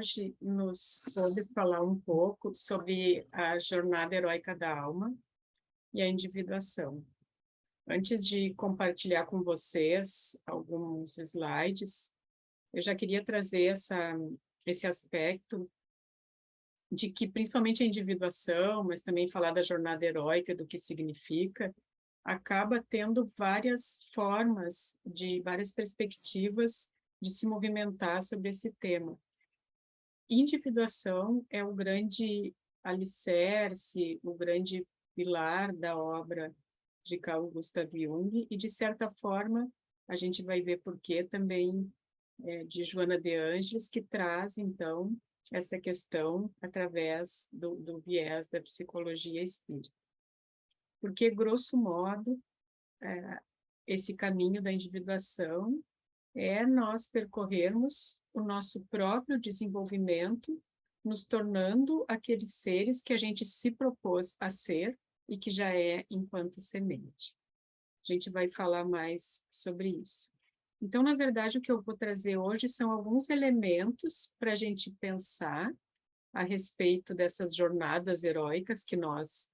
hoje nos pôde falar um pouco sobre a jornada heróica da alma e a individuação. Antes de compartilhar com vocês alguns slides, eu já queria trazer esse aspecto de que, principalmente a individuação, mas também falar da jornada heróica, do que significa, acaba tendo várias formas, várias perspectivas de se movimentar sobre esse tema. Individuação é o grande alicerce, o grande pilar da obra de Carl Gustav Jung, e, de certa forma, a gente vai ver por que também de Joana de Ângeles, que traz, então, essa questão através do viés da psicologia espírita. Porque, grosso modo, esse caminho da individuação é nós percorrermos o nosso próprio desenvolvimento, nos tornando aqueles seres que a gente se propôs a ser e que já é enquanto semente. A gente vai falar mais sobre isso. Então, na verdade, o que eu vou trazer hoje são alguns elementos para a gente pensar a respeito dessas jornadas heróicas que nós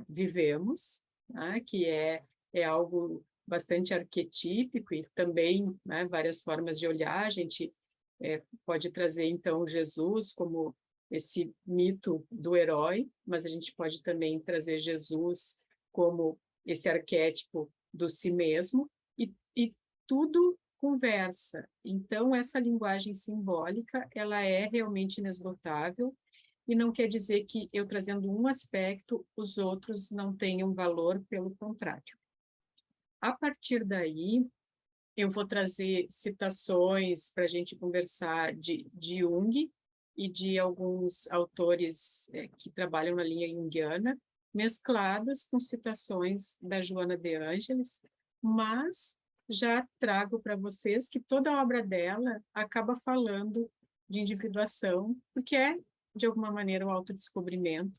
vivemos, né? Que é algo bastante arquetípico e também, né, várias formas de olhar. A gente pode trazer, então, Jesus como esse mito do herói, mas a gente pode também trazer Jesus como esse arquétipo do si mesmo, e tudo conversa. Então, essa linguagem simbólica, ela é realmente inesgotável, e não quer dizer que eu trazendo um aspecto, os outros não tenham valor, pelo contrário. A partir daí, eu vou trazer citações para a gente conversar de Jung e de alguns autores que trabalham na linha junguiana, mescladas com citações da Joana de Ângeles, mas já trago para vocês que toda a obra dela acaba falando de individuação, porque é, de alguma maneira, um autodescobrimento.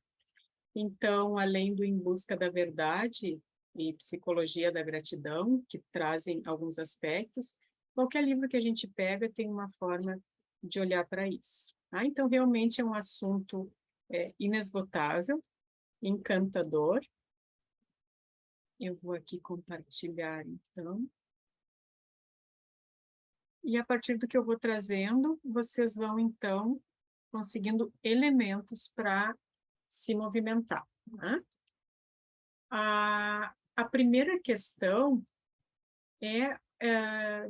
Então, além do Em Busca da Verdade e Psicologia da Gratidão, que trazem alguns aspectos, qualquer livro que a gente pega tem uma forma de olhar para isso. Tá? Então, realmente é um assunto inesgotável, encantador. Eu vou aqui compartilhar, então. E a partir do que eu vou trazendo, vocês vão, então, conseguindo elementos para se movimentar. Né? A primeira questão é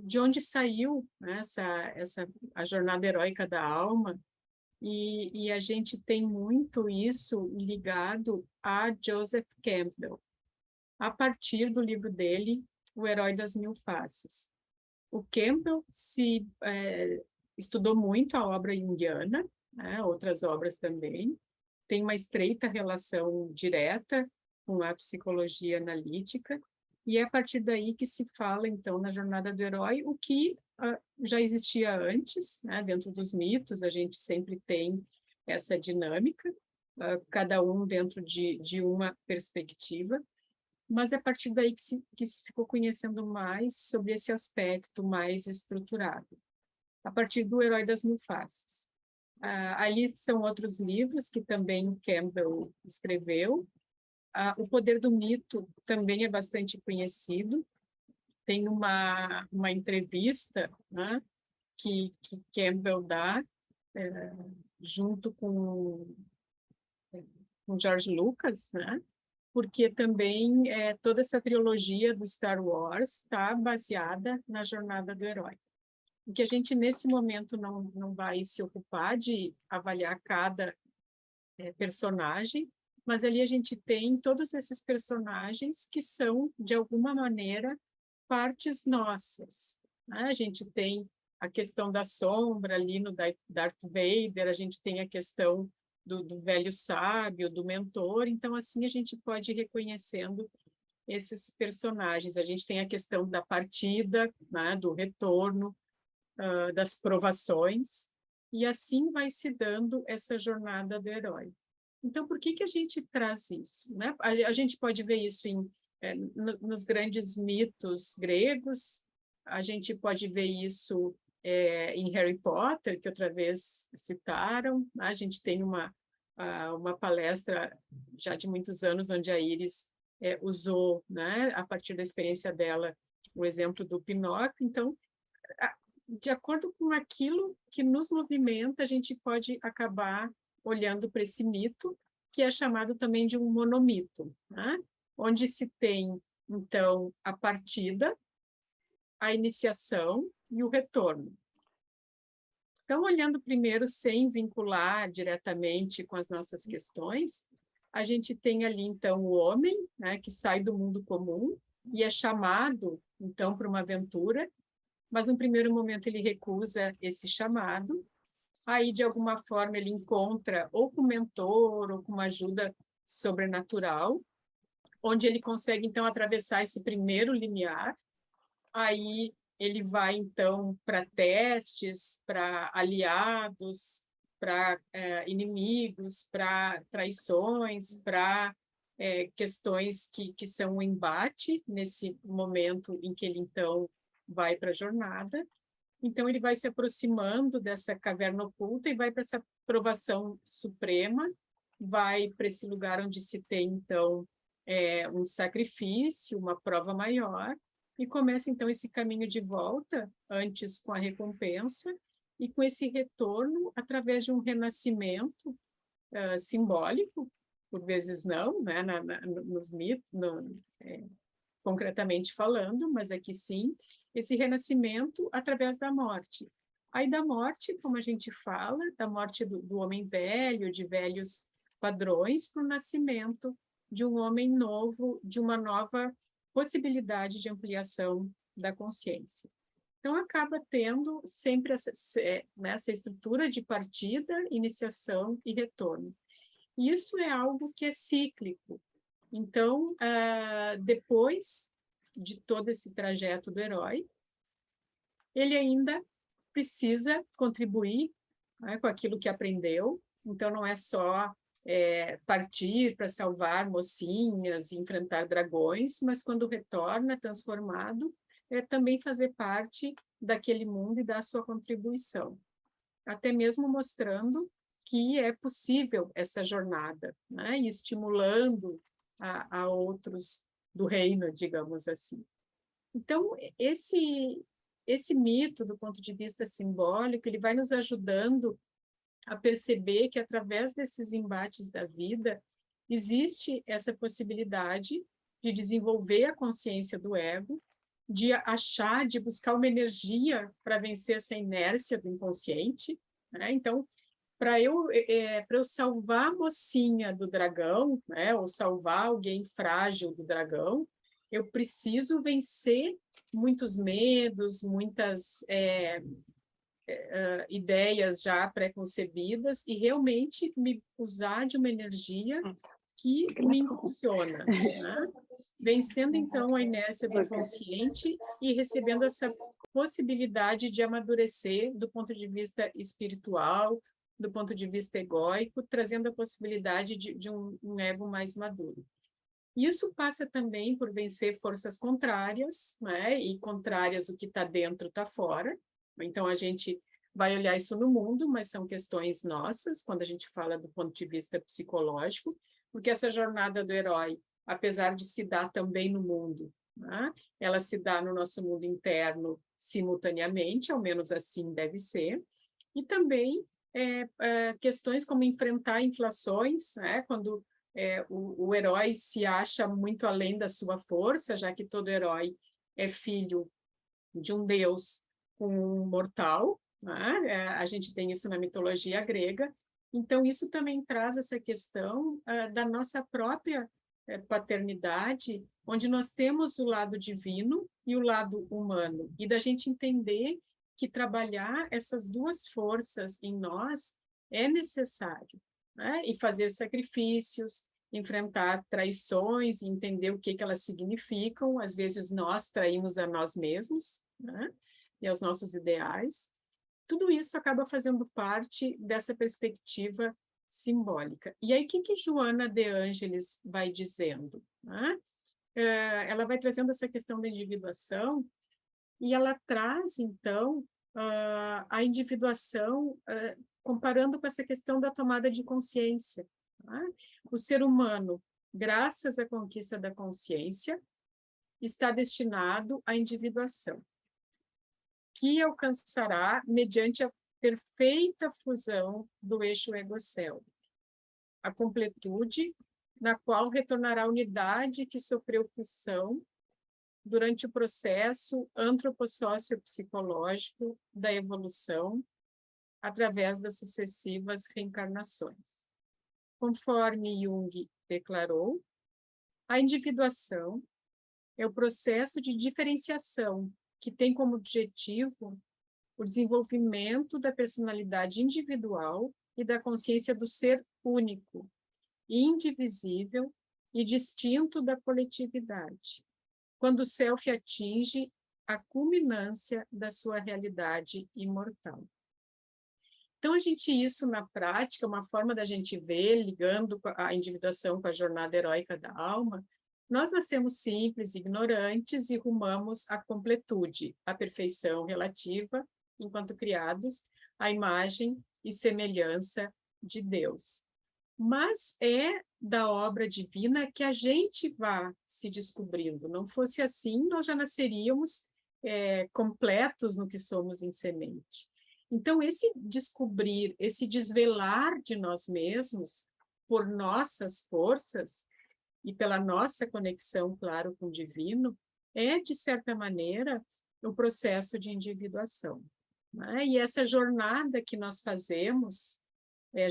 de onde saiu, né, a jornada heróica da alma, e a gente tem muito isso ligado a Joseph Campbell, a partir do livro dele, O Herói das Mil Faces. O Campbell estudou muito a obra junguiana, né, outras obras também, tem uma estreita relação direta com a psicologia analítica, e é a partir daí que se fala, então, na jornada do herói, o que já existia antes, né? Dentro dos mitos, a gente sempre tem essa dinâmica, cada um dentro de uma perspectiva, mas é a partir daí que se ficou conhecendo mais sobre esse aspecto mais estruturado, a partir do Herói das Mil Faces. Ali são outros livros que também Campbell escreveu. O Poder do Mito também é bastante conhecido. Tem uma entrevista, né, que Campbell dá junto com George Lucas, né, porque também toda essa trilogia do Star Wars está baseada na jornada do herói. O que a gente, nesse momento, não vai se ocupar de avaliar cada personagem, mas ali a gente tem todos esses personagens que são, de alguma maneira, partes nossas. Né? A gente tem a questão da sombra ali no Darth Vader, a gente tem a questão do velho sábio, do mentor, então assim a gente pode ir reconhecendo esses personagens. A gente tem a questão da partida, né? Do retorno, das provações, e assim vai se dando essa jornada do herói. Então, por que a gente traz isso? Né? A gente pode ver isso nos grandes mitos gregos, a gente pode ver isso em Harry Potter, que outra vez citaram. A gente tem uma palestra já de muitos anos, onde a Iris usou, né, a partir da experiência dela, o exemplo do Pinóquio. Então, de acordo com aquilo que nos movimenta, a gente pode acabar olhando para esse mito, que é chamado também de um monomito, né? Onde se tem, então, a partida, a iniciação e o retorno. Então, olhando primeiro, sem vincular diretamente com as nossas questões, a gente tem ali, então, o homem, né, que sai do mundo comum e é chamado, então, para uma aventura, mas, no primeiro momento, ele recusa esse chamado. Aí, de alguma forma, ele encontra ou com um mentor ou com uma ajuda sobrenatural, onde ele consegue, então, atravessar esse primeiro limiar. Aí ele vai, então, para testes, para aliados, para inimigos, para traições, para questões que são um embate nesse momento em que ele, então, vai para a jornada. Então, ele vai se aproximando dessa caverna oculta e vai para essa provação suprema, vai para esse lugar onde se tem, então, um sacrifício, uma prova maior, e começa, então, esse caminho de volta, antes com a recompensa, e com esse retorno através de um renascimento simbólico, por vezes não, né, nos mitos, concretamente falando, mas aqui sim, esse renascimento através da morte. Aí da morte, como a gente fala, da morte do homem velho, de velhos padrões, para o nascimento de um homem novo, de uma nova possibilidade de ampliação da consciência. Então, acaba tendo sempre essa estrutura de partida, iniciação e retorno. Isso é algo que é cíclico. Então, depois de todo esse trajeto do herói, ele ainda precisa contribuir, né, com aquilo que aprendeu. Então, não é só partir para salvar mocinhas e enfrentar dragões, mas quando retorna transformado, também fazer parte daquele mundo e dar sua contribuição. Até mesmo mostrando que é possível essa jornada, né, e estimulando a outros do reino, digamos assim. Então, esse mito, do ponto de vista simbólico, ele vai nos ajudando a perceber que, através desses embates da vida, existe essa possibilidade de desenvolver a consciência do ego, de achar, de buscar uma energia para vencer essa inércia do inconsciente, né? Então, para eu salvar a mocinha do dragão, né, ou salvar alguém frágil do dragão, eu preciso vencer muitos medos, muitas ideias já pré-concebidas e realmente me usar de uma energia que me impulsiona, né? Vencendo, então, a inércia do inconsciente e recebendo essa possibilidade de amadurecer do ponto de vista espiritual, do ponto de vista egóico, trazendo a possibilidade de um ego mais maduro. Isso passa também por vencer forças contrárias, né? E contrárias, o que está dentro está fora. Então, a gente vai olhar isso no mundo, mas são questões nossas, quando a gente fala do ponto de vista psicológico, porque essa jornada do herói, apesar de se dar também no mundo, né? Ela se dá no nosso mundo interno simultaneamente, ao menos assim deve ser, e também questões como enfrentar inflações, né? Quando o herói se acha muito além da sua força, já que todo herói é filho de um deus com um mortal, né? A gente tem isso na mitologia grega. Então, isso também traz essa questão da nossa própria paternidade, onde nós temos o lado divino e o lado humano, e da gente entender que trabalhar essas duas forças em nós é necessário, né? E fazer sacrifícios, enfrentar traições, entender o que elas significam. Às vezes nós traímos a nós mesmos, né? E aos nossos ideais. Tudo isso acaba fazendo parte dessa perspectiva simbólica. E aí, o que Joana de Ângelis vai dizendo, né? Ela vai trazendo essa questão da individuação e ela traz, então, a individuação, comparando com essa questão da tomada de consciência. Tá? O ser humano, graças à conquista da consciência, está destinado à individuação, que alcançará mediante a perfeita fusão do eixo ego-céu, a completude na qual retornará a unidade que sofreu fissão durante o processo antropossócio-psicológico da evolução através das sucessivas reencarnações. Conforme Jung declarou, a individuação é o processo de diferenciação que tem como objetivo o desenvolvimento da personalidade individual e da consciência do ser único, indivisível e distinto da coletividade, quando o self atinge a culminância da sua realidade imortal. Então, isso na prática, uma forma da gente ver, ligando a individuação com a jornada heróica da alma, nós nascemos simples, ignorantes e rumamos à completude, à perfeição relativa, enquanto criados, à imagem e semelhança de Deus. Mas é da obra divina que a gente vai se descobrindo. Não fosse assim, nós já nasceríamos completos no que somos em semente. Então, esse descobrir, esse desvelar de nós mesmos por nossas forças e pela nossa conexão, claro, com o divino, é, de certa maneira, o processo de individuação. Né? E essa jornada que nós fazemos,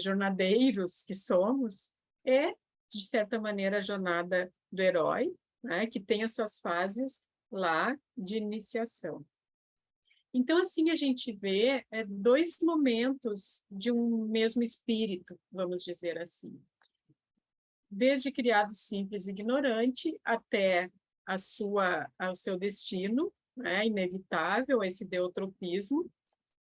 jornadeiros que somos, é, de certa maneira, a jornada do herói, né? Que tem as suas fases lá de iniciação. Então, assim, a gente vê dois momentos de um mesmo espírito, vamos dizer assim. Desde criado simples e ignorante até ao seu destino, né, inevitável, esse deutropismo,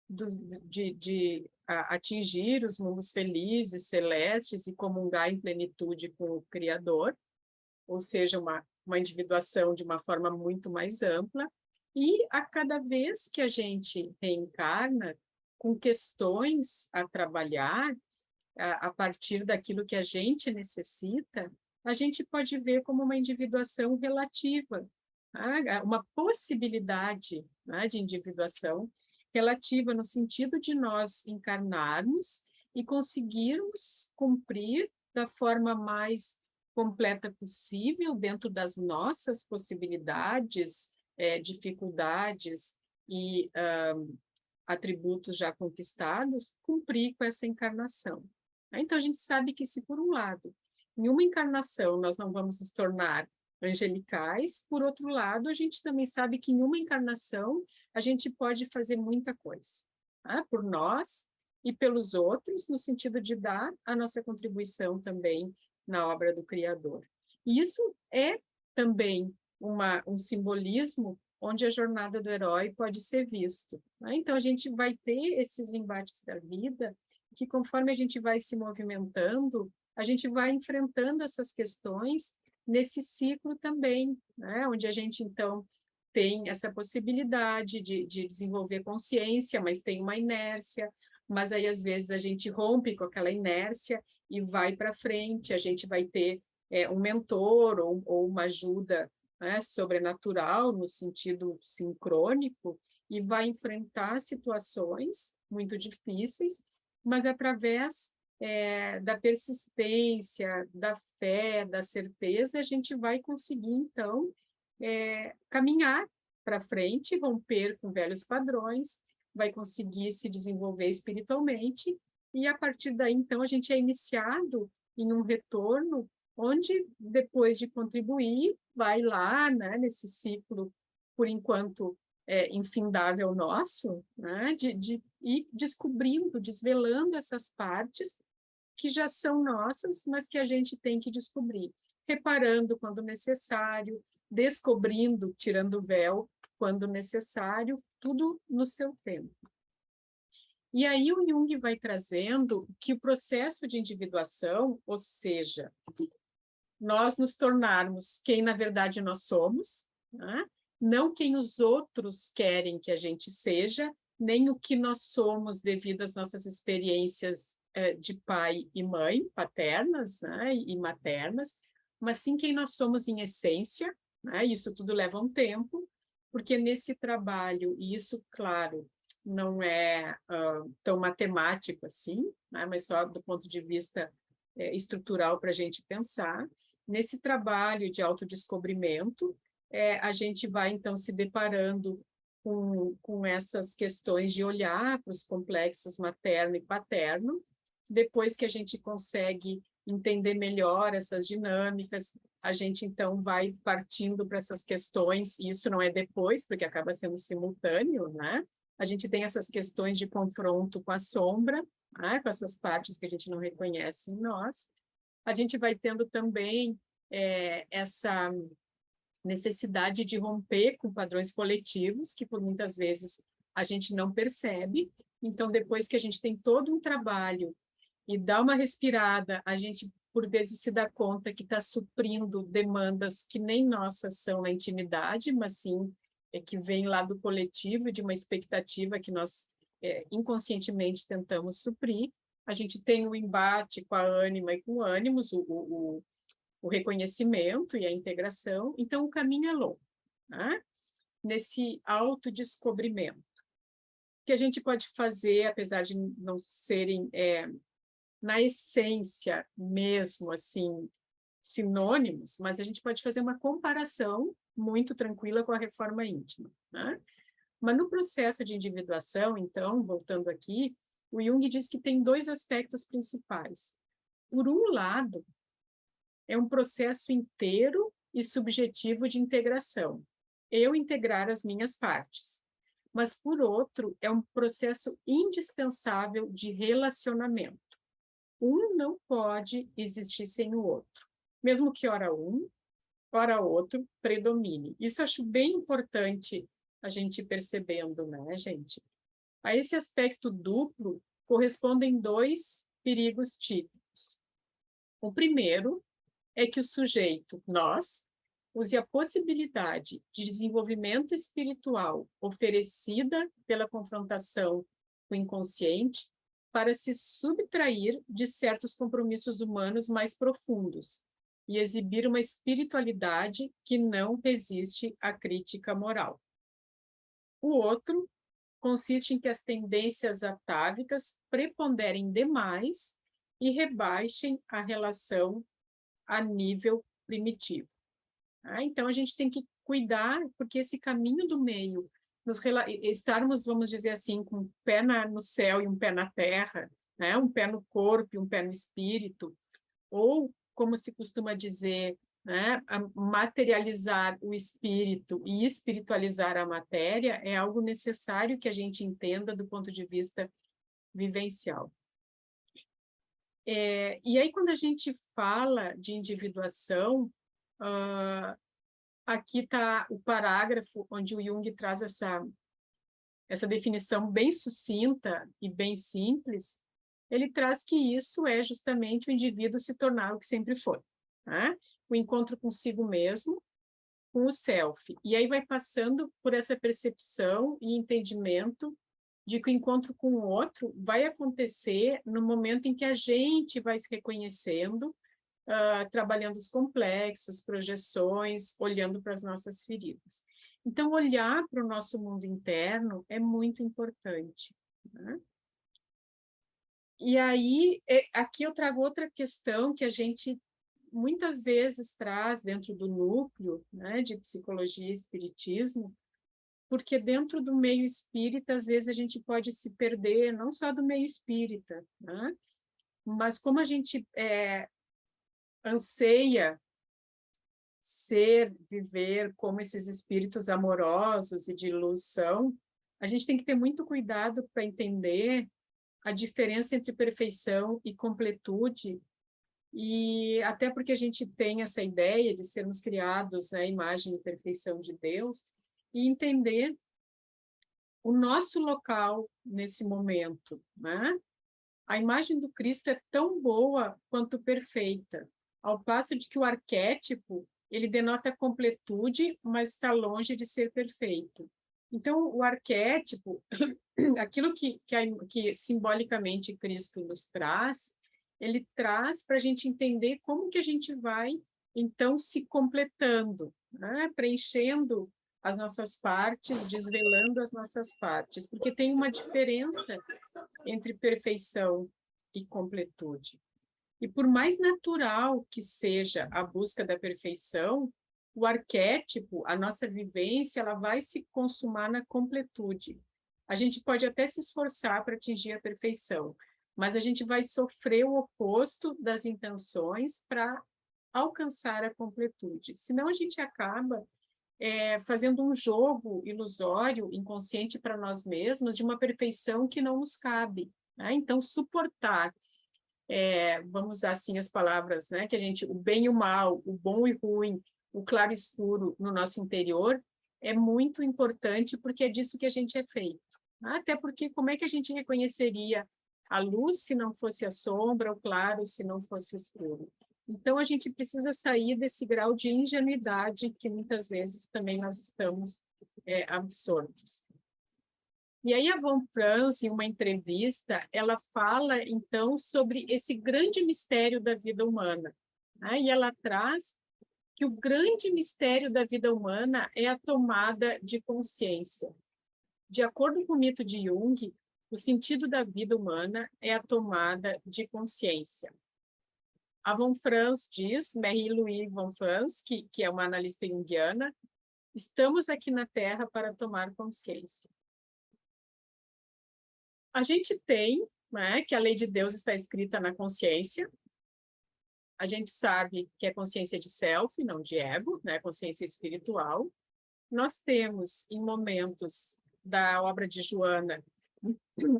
de atingir os mundos felizes, celestes e comungar em plenitude com o Criador, ou seja, uma individuação de uma forma muito mais ampla. E a cada vez que a gente reencarna com questões a trabalhar, a partir daquilo que a gente necessita, a gente pode ver como uma individuação relativa, tá? Uma possibilidade, né, de individuação relativa no sentido de nós encarnarmos e conseguirmos cumprir da forma mais completa possível, dentro das nossas possibilidades, dificuldades e atributos já conquistados, cumprir com essa encarnação. Então, a gente sabe que se, por um lado, em uma encarnação nós não vamos nos tornar angelicais, por outro lado, a gente também sabe que em uma encarnação a gente pode fazer muita coisa, tá? Por nós e pelos outros, no sentido de dar a nossa contribuição também na obra do Criador. E isso é também um simbolismo onde a jornada do herói pode ser visto. Né? Então, a gente vai ter esses embates da vida que, conforme a gente vai se movimentando, a gente vai enfrentando essas questões nesse ciclo também, né? Onde a gente, então, tem essa possibilidade de desenvolver consciência, mas tem uma inércia, mas aí, às vezes, a gente rompe com aquela inércia e vai para frente, a gente vai ter um mentor ou uma ajuda, né, sobrenatural, no sentido sincrônico, e vai enfrentar situações muito difíceis, mas através da persistência, da fé, da certeza, a gente vai conseguir, então, caminhar para frente, romper com velhos padrões, vai conseguir se desenvolver espiritualmente, e a partir daí, então, a gente é iniciado em um retorno onde, depois de contribuir, vai lá, né, nesse ciclo, por enquanto, infindável nosso, né, de ir descobrindo, desvelando essas partes que já são nossas, mas que a gente tem que descobrir, reparando quando necessário, descobrindo, tirando o véu quando necessário, tudo no seu tempo. E aí o Jung vai trazendo que o processo de individuação, ou seja, nós nos tornarmos quem na verdade nós somos, né? Não quem os outros querem que a gente seja, nem o que nós somos devido às nossas experiências de pai e mãe, paternas, né, e maternas, mas sim quem nós somos em essência, né? Isso tudo leva um tempo, porque nesse trabalho, e isso, claro, não é tão matemático assim, né, mas só do ponto de vista estrutural para a gente pensar, nesse trabalho de autodescobrimento, a gente vai, então, se deparando com essas questões de olhar para os complexos materno e paterno, depois que a gente consegue entender melhor essas dinâmicas, a gente, então, vai partindo para essas questões, e isso não é depois, porque acaba sendo simultâneo, né? A gente tem essas questões de confronto com a sombra, né? Com essas partes que a gente não reconhece em nós. A gente vai tendo também essa necessidade de romper com padrões coletivos, que por muitas vezes a gente não percebe. Então, depois que a gente tem todo um trabalho e dá uma respirada, a gente, por vezes, se dá conta que está suprindo demandas que nem nossas são na intimidade, mas sim que vem lá do coletivo e de uma expectativa que nós inconscientemente tentamos suprir. A gente tem o embate com a ânima e com o ânimos, o reconhecimento e a integração. Então, o caminho é longo, né? Nesse autodescobrimento. O que a gente pode fazer, apesar de não serem, na essência mesmo, assim, sinônimos, mas a gente pode fazer uma comparação muito tranquila com a reforma íntima, né? Mas no processo de individuação, então, voltando aqui, o Jung diz que tem dois aspectos principais. Por um lado, é um processo inteiro e subjetivo de integração. Eu integrar as minhas partes. Mas, por outro, é um processo indispensável de relacionamento. Um não pode existir sem o outro. Mesmo que ora um, ora outro predomine. Isso eu acho bem importante a gente ir percebendo, né, gente? A esse aspecto duplo correspondem dois perigos típicos. O primeiro é que o sujeito, nós, use a possibilidade de desenvolvimento espiritual oferecida pela confrontação com o inconsciente para se subtrair de certos compromissos humanos mais profundos e exibir uma espiritualidade que não resiste à crítica moral. O outro consiste em que as tendências atávicas preponderem demais e rebaixem a relação a nível primitivo. Então, a gente tem que cuidar, porque esse caminho do meio, estarmos, vamos dizer assim, com um pé no céu e um pé na terra, né? Um pé no corpo e um pé no espírito, ou, como se costuma dizer, né? Materializar o espírito e espiritualizar a matéria é algo necessário que a gente entenda do ponto de vista vivencial. E aí, quando a gente fala de individuação, aqui está o parágrafo onde o Jung traz essa definição bem sucinta e bem simples. Ele traz que isso é justamente o indivíduo se tornar o que sempre foi, né? O encontro consigo mesmo, com o self. E aí vai passando por essa percepção e entendimento de que o encontro com o outro vai acontecer no momento em que a gente vai se reconhecendo, trabalhando os complexos, projeções, olhando para as nossas feridas. Então, olhar para o nosso mundo interno é muito importante, né? E aí, aqui eu trago outra questão que a gente muitas vezes traz dentro do núcleo, né, de psicologia e espiritismo, porque dentro do meio espírita, às vezes, a gente pode se perder, não só do meio espírita, né? Mas como a gente anseia ser, viver como esses espíritos amorosos e de luz são, a gente tem que ter muito cuidado para entender a diferença entre perfeição e completude, e até porque a gente tem essa ideia de sermos criados, né, imagem e perfeição de Deus, e entender o nosso local nesse momento, né? A imagem do Cristo é tão boa quanto perfeita, ao passo de que o arquétipo, ele denota completude, mas está longe de ser perfeito. Então, o arquétipo, aquilo que simbolicamente Cristo nos traz, ele traz para a gente entender como que a gente vai, então, se completando, né? Preenchendo as nossas partes, desvelando as nossas partes, porque tem uma diferença entre perfeição e completude. E por mais natural que seja a busca da perfeição, o arquétipo, a nossa vivência, ela vai se consumar na completude. A gente pode até se esforçar para atingir a perfeição, mas a gente vai sofrer o oposto das intenções para alcançar a completude. Senão a gente acaba fazendo um jogo ilusório, inconsciente para nós mesmos, de uma perfeição que não nos cabe, né? Então, suportar, vamos usar assim as palavras, né? Que a gente, o bem e o mal, o bom e o ruim, o claro e escuro no nosso interior, é muito importante porque é disso que a gente é feito. Até porque como é que a gente reconheceria a luz se não fosse a sombra, o claro se não fosse o escuro? Então, a gente precisa sair desse grau de ingenuidade que muitas vezes também nós estamos absortos. E aí a Von Franz, em uma entrevista, ela fala, então, sobre esse grande mistério da vida humana, né? E ela traz que o grande mistério da vida humana é a tomada de consciência. De acordo com o mito de Jung, o sentido da vida humana é a tomada de consciência. A Von Franz diz, Marie-Louise Von Franz, que é uma analista junguiana, estamos aqui na Terra para tomar consciência. A gente tem, né, que a lei de Deus está escrita na consciência. A gente sabe que é consciência de self, não de ego, né, consciência espiritual. Nós temos, em momentos da obra de Joana,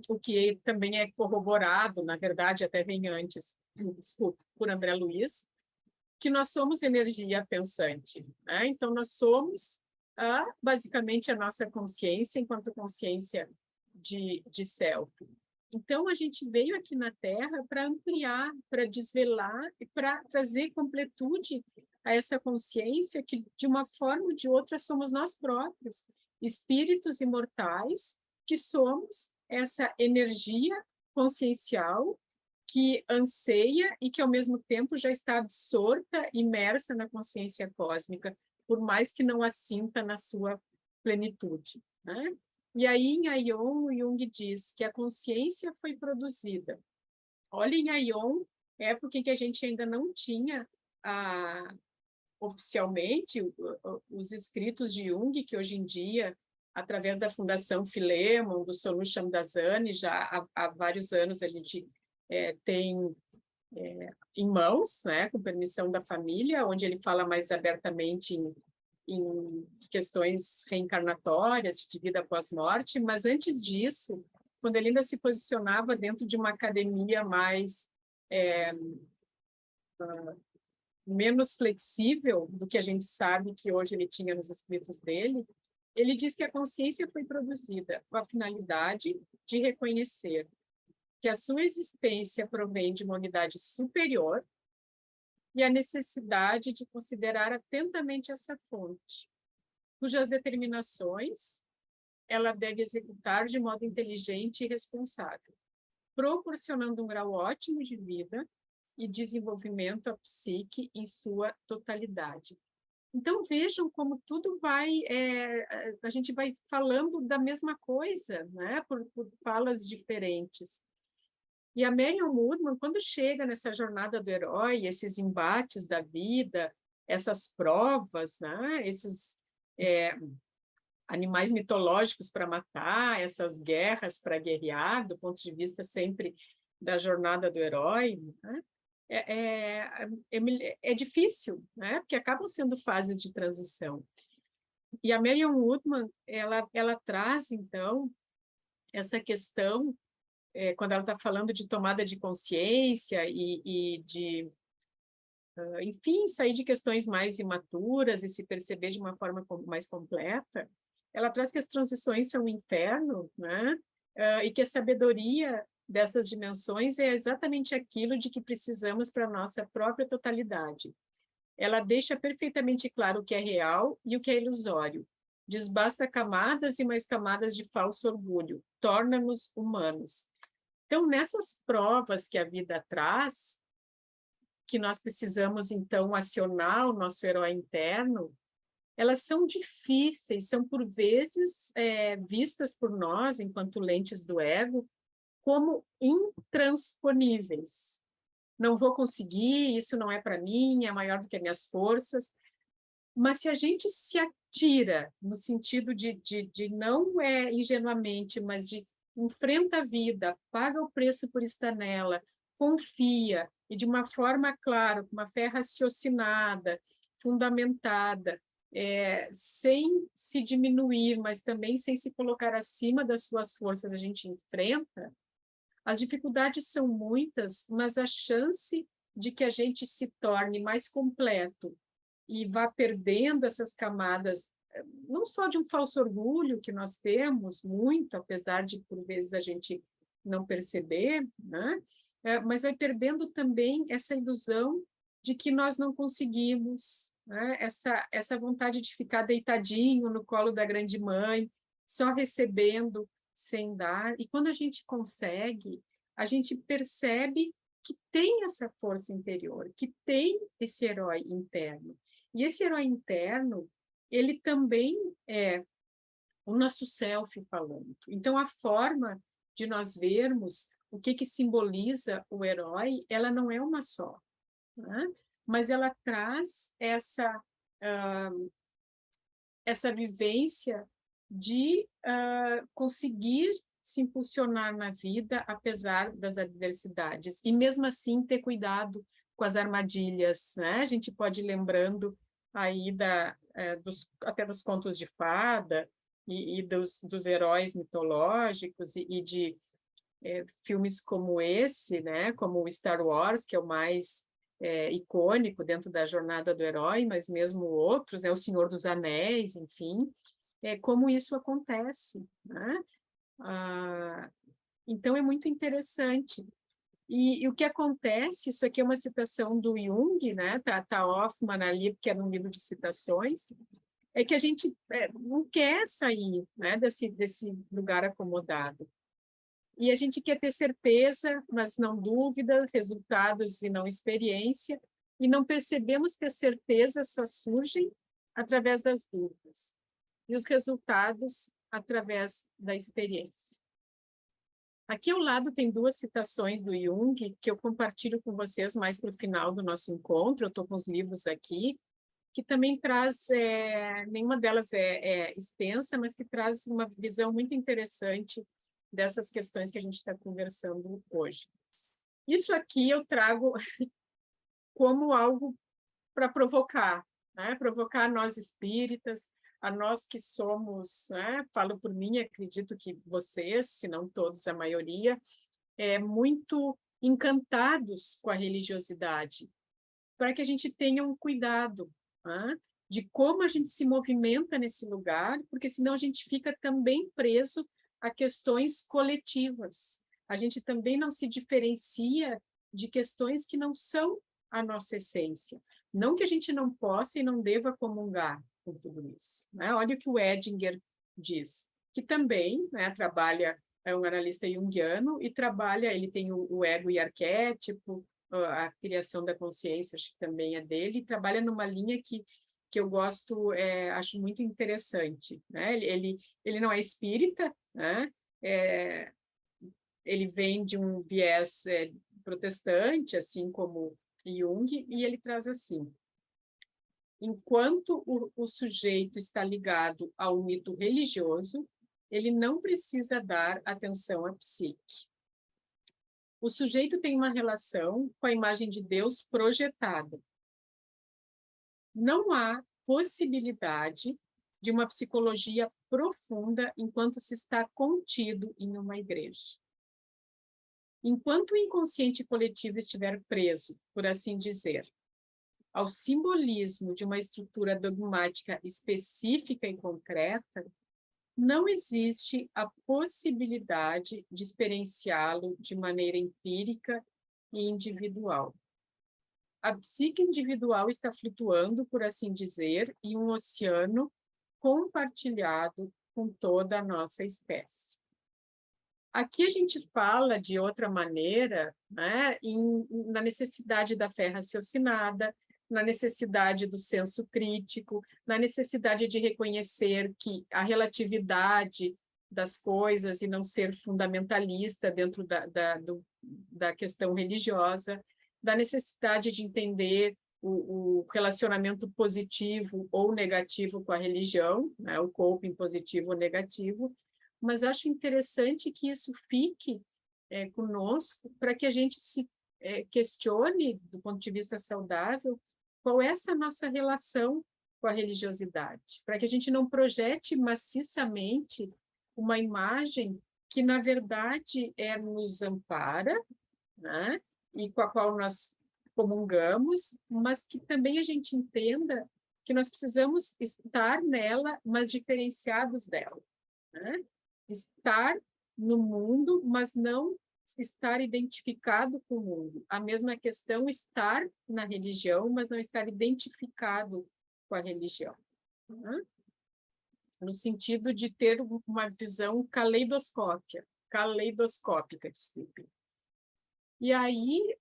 o que também é corroborado, na verdade, até vem antes, desculpa, por André Luiz, que nós somos energia pensante, né? Então, nós somos, basicamente, a nossa consciência enquanto consciência de self. Então, a gente veio aqui na Terra para ampliar, para desvelar e para trazer completude a essa consciência que, de uma forma ou de outra, somos nós próprios, espíritos imortais, que somos essa energia consciencial que anseia e que, ao mesmo tempo, já está absorta, imersa na consciência cósmica, por mais que não a sinta na sua plenitude, né? E aí, em Aion, o Jung diz que a consciência foi produzida. Olha, em Aion, época em que a gente ainda não tinha oficialmente os escritos de Jung, que hoje em dia, através da Fundação Philemon, do Sonu Shamdasani, já há vários anos a gente tem em mãos, né, com permissão da família, onde ele fala mais abertamente em questões reencarnatórias, de vida pós-morte, mas antes disso, quando ele ainda se posicionava dentro de uma academia mais menos flexível do que a gente sabe que hoje ele tinha nos escritos dele, ele diz que a consciência foi produzida com a finalidade de reconhecer que a sua existência provém de uma unidade superior e a necessidade de considerar atentamente essa fonte, cujas determinações ela deve executar de modo inteligente e responsável, proporcionando um grau ótimo de vida e desenvolvimento à psique em sua totalidade. Então, vejam como tudo vai... a gente vai falando da mesma coisa, né? por falas diferentes. E a Marion Woodman, quando chega nessa jornada do herói, esses embates da vida, essas provas, né? Esses animais mitológicos para matar, essas guerras para guerrear, do ponto de vista sempre da jornada do herói, né? É difícil, né? Porque acabam sendo fases de transição. E a Marion Woodman, ela traz, então, essa questão, quando ela está falando de tomada de consciência e de, enfim, sair de questões mais imaturas e se perceber de uma forma mais completa, ela traz que as transições são um inferno, né? E que a sabedoria dessas dimensões é exatamente aquilo de que precisamos para a nossa própria totalidade. Ela deixa perfeitamente claro o que é real e o que é ilusório. desbasta camadas e mais camadas de falso orgulho, torna-nos humanos. Então, nessas provas que a vida traz, que nós precisamos, então, acionar o nosso herói interno, elas são difíceis, são, por vezes, vistas por nós, enquanto lentes do ego, como intransponíveis. Não vou conseguir, isso não é para mim, é maior do que as minhas forças. Mas se a gente se atira, no sentido de não ingenuamente, mas de enfrenta a vida, paga o preço por estar nela, confia, e de uma forma, claro, com uma fé raciocinada, fundamentada, sem se diminuir, mas também sem se colocar acima das suas forças, a gente enfrenta. As dificuldades são muitas, mas a chance de que a gente se torne mais completo e vá perdendo essas camadas, não só de um falso orgulho que nós temos muito, apesar de, por vezes, a gente não perceber, né? Mas vai perdendo também essa ilusão de que nós não conseguimos, né? Essa vontade de ficar deitadinho no colo da grande mãe, só recebendo, sem dar. E quando a gente consegue, a gente percebe que tem essa força interior, que tem esse herói interno. E esse herói interno, ele também é o nosso self falando. Então, a forma de nós vermos o que simboliza o herói, ela não é uma só, né? Mas ela traz essa vivência de conseguir se impulsionar na vida, apesar das adversidades. E, mesmo assim, ter cuidado com as armadilhas, né? A gente pode ir lembrando aí até dos contos de fada e dos heróis mitológicos e de filmes como esse, né? Como o Star Wars, que é o mais icônico dentro da jornada do herói, mas mesmo outros, né? O Senhor dos Anéis, enfim, como isso acontece, né? Então, é muito interessante. E o que acontece, isso aqui é uma citação do Jung, né? Tá Hoffmann ali, que é um livro de citações, é que a gente não quer sair, né, desse lugar acomodado. E a gente quer ter certeza, mas não dúvida, resultados e não experiência, e não percebemos que as certezas só surgem através das dúvidas, e os resultados através da experiência. Aqui ao lado tem duas citações do Jung, que eu compartilho com vocês mais para o final do nosso encontro. Eu estou com os livros aqui, que também traz, nenhuma delas é extensa, mas que traz uma visão muito interessante dessas questões que a gente está conversando hoje. Isso aqui eu trago como algo para provocar, né? Provocar nós espíritas, a nós que somos, né? Falo por mim, acredito que vocês, se não todos, a maioria, muito encantados com a religiosidade, para que a gente tenha um cuidado, né? De como a gente se movimenta nesse lugar, porque senão a gente fica também preso a questões coletivas. A gente também não se diferencia de questões que não são a nossa essência. Não que a gente não possa e não deva comungar com tudo isso, né? Olha o que o Edinger diz, que também, né, trabalha, é um analista junguiano e trabalha, ele tem o ego e arquétipo, a criação da consciência, acho que também é dele, e trabalha numa linha que eu gosto, acho muito interessante, né? Ele não é espírita, né? Ele vem de um viés protestante, assim como Jung, e ele traz assim: enquanto o sujeito está ligado ao mito religioso, ele não precisa dar atenção à psique. O sujeito tem uma relação com a imagem de Deus projetada. Não há possibilidade de uma psicologia profunda enquanto se está contido em uma igreja. Enquanto o inconsciente coletivo estiver preso, por assim dizer, ao simbolismo de uma estrutura dogmática específica e concreta, não existe a possibilidade de experienciá-lo de maneira empírica e individual. A psique individual está flutuando, por assim dizer, em um oceano compartilhado com toda a nossa espécie. Aqui a gente fala de outra maneira, né, na necessidade da fé raciocinada, na necessidade do senso crítico, na necessidade de reconhecer que a relatividade das coisas e não ser fundamentalista dentro da questão religiosa, da necessidade de entender o relacionamento positivo ou negativo com a religião, né, o coping positivo ou negativo, mas acho interessante que isso fique conosco para que a gente se questione, do ponto de vista saudável, qual é essa nossa relação com a religiosidade, para que a gente não projete maciçamente uma imagem que, na verdade, nos ampara, né? E com a qual nós comungamos, mas que também a gente entenda que nós precisamos estar nela, mas diferenciados dela, né? Estar no mundo, mas não estar identificado com o mundo. A mesma questão, estar na religião, mas não estar identificado com a religião, né? No sentido de ter uma visão caleidoscópica, desculpe. E aí,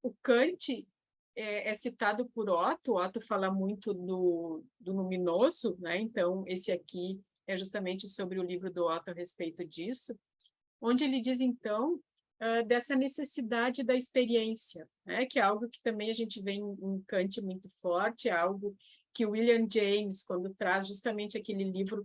o Kant é citado por Otto. Otto fala muito do luminoso, né? Então, esse aqui é justamente sobre o livro do Otto a respeito disso, onde ele diz, então, dessa necessidade da experiência, né? Que é algo que também a gente vê em Kant muito forte, é algo que William James, quando traz justamente aquele livro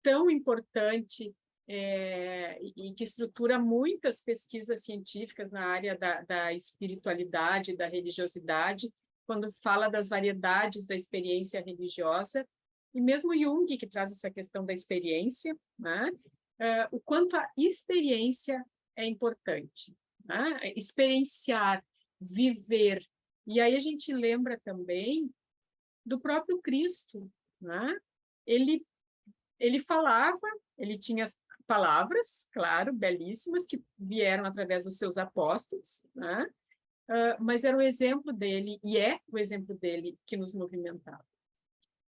tão importante e que estrutura muitas pesquisas científicas na área da espiritualidade, da religiosidade, quando fala das variedades da experiência religiosa, e mesmo Jung, que traz essa questão da experiência, né? O quanto a experiência é importante, né? Experienciar, viver. E aí a gente lembra também do próprio Cristo, né? Ele falava, ele tinha palavras, claro, belíssimas, que vieram através dos seus apóstolos, né? Mas era o exemplo dele, e é o exemplo dele que nos movimentava.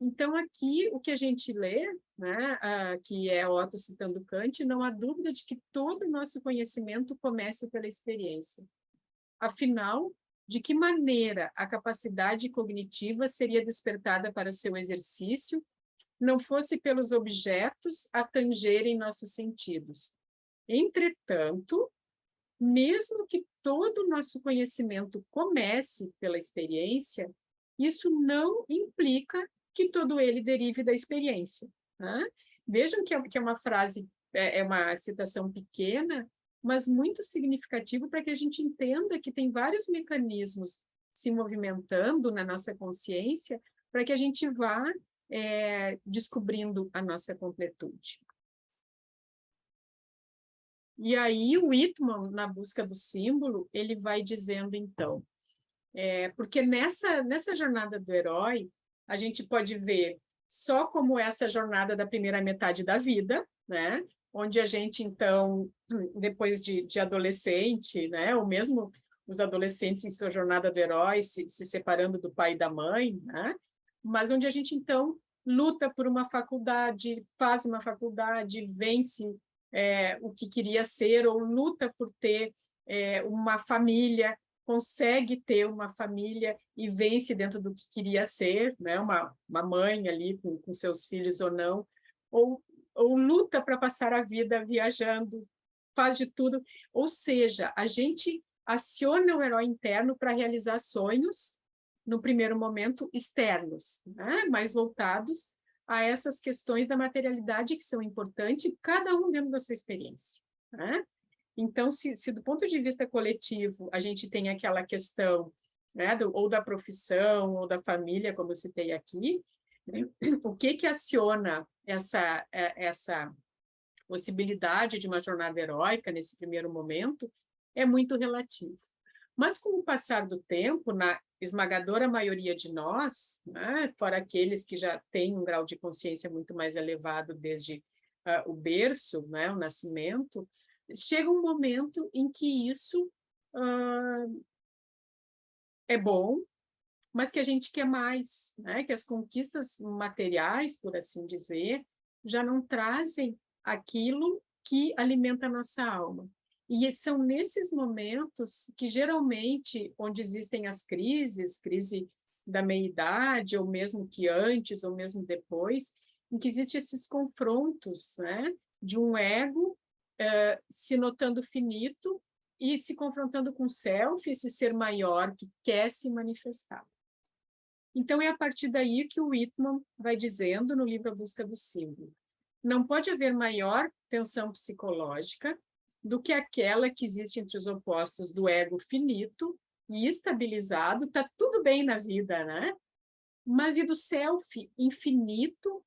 Então, aqui, o que a gente lê, né, que é Otto citando Kant, não há dúvida de que todo o nosso conhecimento começa pela experiência. Afinal, de que maneira a capacidade cognitiva seria despertada para o seu exercício não fosse pelos objetos a tangerem nossos sentidos? Entretanto, mesmo que todo o nosso conhecimento comece pela experiência, isso não implica que todo ele derive da experiência, né? Vejam que é uma frase, é uma citação pequena, mas muito significativa para que a gente entenda que tem vários mecanismos se movimentando na nossa consciência para que a gente vá descobrindo a nossa completude. E aí o Whitman, na busca do símbolo, ele vai dizendo, então, porque nessa jornada do herói, a gente pode ver só como essa jornada da primeira metade da vida, né? Onde a gente, então, depois de adolescente, né? Ou mesmo os adolescentes em sua jornada do herói, se separando do pai e da mãe, né? Mas onde a gente, então, luta por uma faculdade, faz uma faculdade, vence o que queria ser, ou luta por ter uma família, consegue ter uma família e vence dentro do que queria ser, né? Uma mãe ali com seus filhos ou não, ou luta para passar a vida viajando, faz de tudo. Ou seja, a gente aciona o herói interno para realizar sonhos, no primeiro momento, externos, né? Mais voltados a essas questões da materialidade que são importantes, cada um dentro da sua experiência, né? Então, se do ponto de vista coletivo a gente tem aquela questão, né, ou da profissão, ou da família, como eu citei aqui, né, o que aciona essa possibilidade de uma jornada heróica nesse primeiro momento é muito relativo. Mas, com o passar do tempo, na esmagadora maioria de nós, né, fora aqueles que já têm um grau de consciência muito mais elevado desde o berço, né, o nascimento, chega um momento em que isso é bom, mas que a gente quer mais, né? Que as conquistas materiais, por assim dizer, já não trazem aquilo que alimenta a nossa alma. E são nesses momentos que, geralmente, onde existem as crises, crise da meia-idade, ou mesmo que antes, ou mesmo depois, em que existem esses confrontos, né? De um ego se notando finito e se confrontando com o self, esse ser maior que quer se manifestar. Então, é a partir daí que o Whitman vai dizendo no livro A Busca do Símbolo. Não pode haver maior tensão psicológica do que aquela que existe entre os opostos do ego finito e estabilizado, está tudo bem na vida, né? Mas e do self infinito,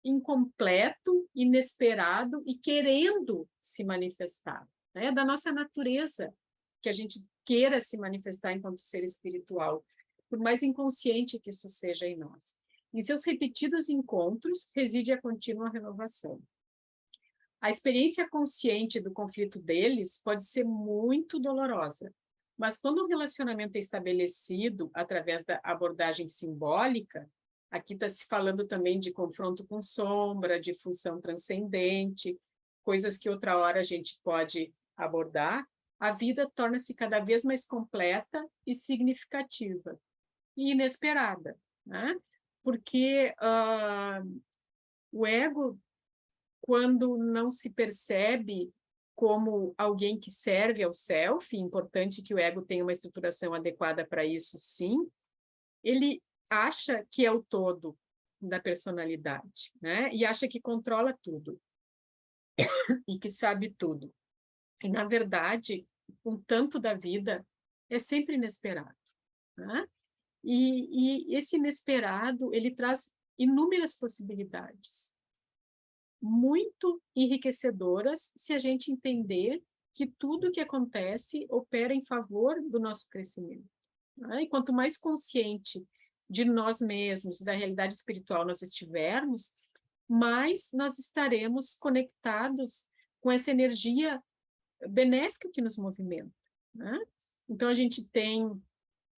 incompleto, inesperado e querendo se manifestar, né? Da nossa natureza, que a gente queira se manifestar enquanto ser espiritual, por mais inconsciente que isso seja em nós. Em seus repetidos encontros reside a contínua renovação. A experiência consciente do conflito deles pode ser muito dolorosa, mas quando o relacionamento é estabelecido através da abordagem simbólica, aqui está se falando também de confronto com sombra, de função transcendente, coisas que outra hora a gente pode abordar, a vida torna-se cada vez mais completa e significativa e inesperada, né? Porque o ego, quando não se percebe como alguém que serve ao self, importante que o ego tenha uma estruturação adequada para isso, sim, ele acha que é o todo da personalidade, né? E acha que controla tudo e que sabe tudo. E, na verdade, um tanto da vida é sempre inesperado, né? E esse inesperado, ele traz inúmeras possibilidades, muito enriquecedoras, se a gente entender que tudo que acontece opera em favor do nosso crescimento, né? E quanto mais consciente de nós mesmos, da realidade espiritual nós estivermos, mais nós estaremos conectados com essa energia benéfica que nos movimenta, né? Então, a gente tem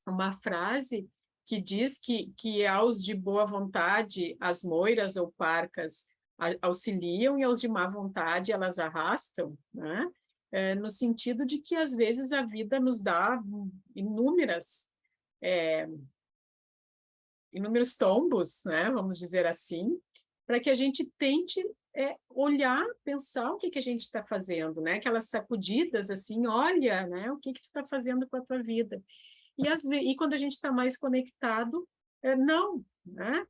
uma frase que diz que aos de boa vontade as moiras ou parcas auxiliam e aos de má vontade elas arrastam, né? No sentido de que às vezes a vida nos dá inúmeros tombos, né? Vamos dizer assim, para que a gente tente olhar, pensar o que a gente está fazendo, né? Aquelas sacudidas assim, olha, né? O que tu está fazendo com a tua vida? E quando a gente está mais conectado, não, né?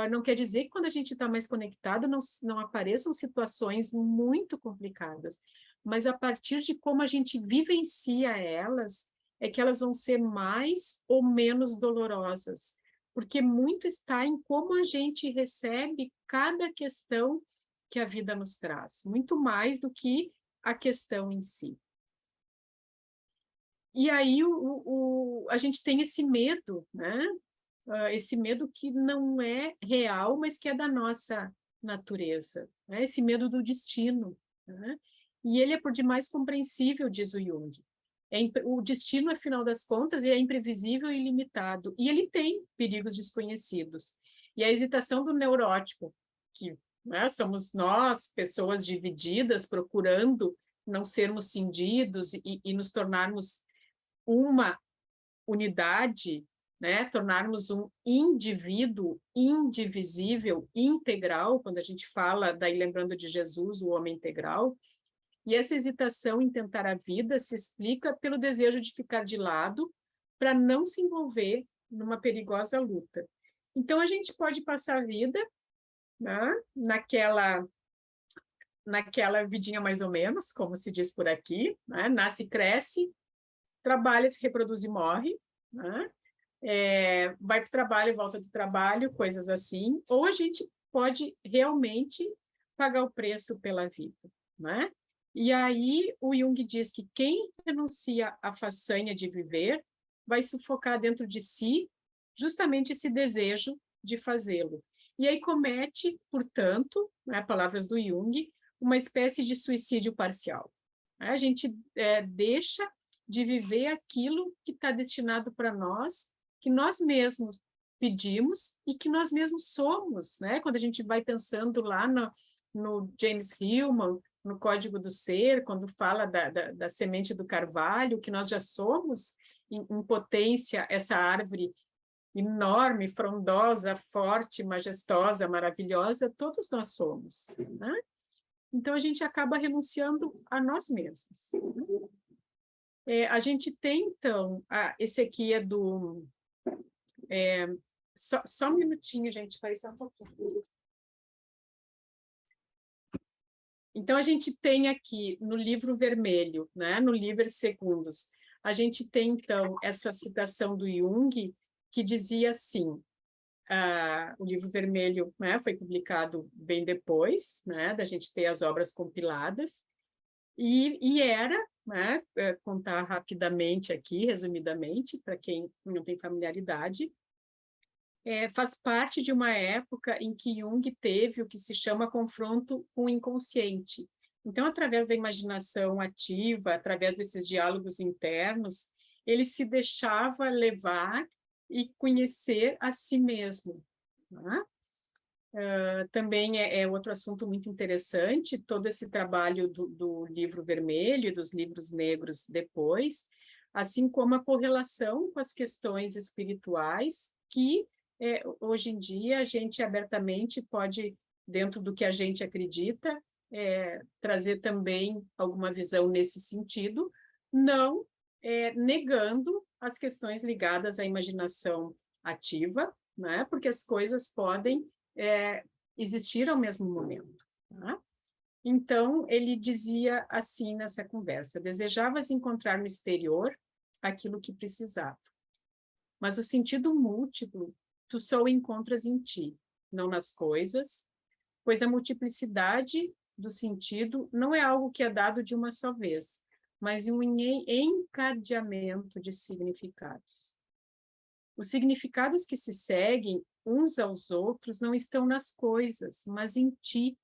Não quer dizer que quando a gente está mais conectado não apareçam situações muito complicadas, mas a partir de como a gente vivencia elas, é que elas vão ser mais ou menos dolorosas, porque muito está em como a gente recebe cada questão que a vida nos traz, muito mais do que a questão em si. E aí a gente tem esse medo, né? Esse medo que não é real, mas que é da nossa natureza, né? Esse medo do destino, né? E ele é por demais compreensível, diz o Jung. O destino, afinal das contas, é imprevisível e ilimitado, e ele tem perigos desconhecidos. E a hesitação do neurótico, que, né, somos nós, pessoas divididas, procurando não sermos cindidos e nos tornarmos uma unidade, né? Tornarmos um indivíduo indivisível, integral, quando a gente fala, daí lembrando de Jesus, o homem integral. E essa hesitação em tentar a vida se explica pelo desejo de ficar de lado para não se envolver numa perigosa luta. Então, a gente pode passar a vida, né, naquela vidinha mais ou menos, como se diz por aqui, né? Nasce e cresce, trabalha, se reproduz e morre, né? Vai para o trabalho, volta do trabalho, coisas assim, ou a gente pode realmente pagar o preço pela vida, né? E aí o Jung diz que quem renuncia à façanha de viver vai sufocar dentro de si justamente esse desejo de fazê-lo. E aí comete, portanto, né, palavras do Jung, uma espécie de suicídio parcial. A gente deixa de viver aquilo que está destinado para nós, que nós mesmos pedimos e que nós mesmos somos, né? Quando a gente vai pensando lá no James Hillman, no Código do Ser, quando fala da semente do carvalho, que nós já somos em potência essa árvore enorme, frondosa, forte, majestosa, maravilhosa, todos nós somos, né? Então, a gente acaba renunciando a nós mesmos. A gente tem, então, esse aqui é do... Só um minutinho, gente, vai só um pouquinho. Então, a gente tem aqui, no livro vermelho, né, no Liber Secundus, a gente tem, então, essa citação do Jung, que dizia assim, o livro vermelho, né, foi publicado bem depois, né, da gente ter as obras compiladas, e era, né, contar rapidamente aqui, resumidamente, para quem não tem familiaridade, faz parte de uma época em que Jung teve o que se chama confronto com o inconsciente. Então, através da imaginação ativa, através desses diálogos internos, ele se deixava levar e conhecer a si mesmo. Né? Também é outro assunto muito interessante, todo esse trabalho do livro vermelho e dos livros negros depois, assim como a correlação com as questões espirituais que hoje em dia a gente abertamente pode, dentro do que a gente acredita, trazer também alguma visão nesse sentido, não negando as questões ligadas à imaginação ativa, né? Porque as coisas podem existir ao mesmo momento. Tá? Então, ele dizia assim nessa conversa, desejavas encontrar no exterior aquilo que precisava, mas o sentido múltiplo tu só o encontras em ti, não nas coisas, pois a multiplicidade do sentido não é algo que é dado de uma só vez, mas um encadeamento de significados. Os significados que se seguem uns aos outros não estão nas coisas, mas em ti,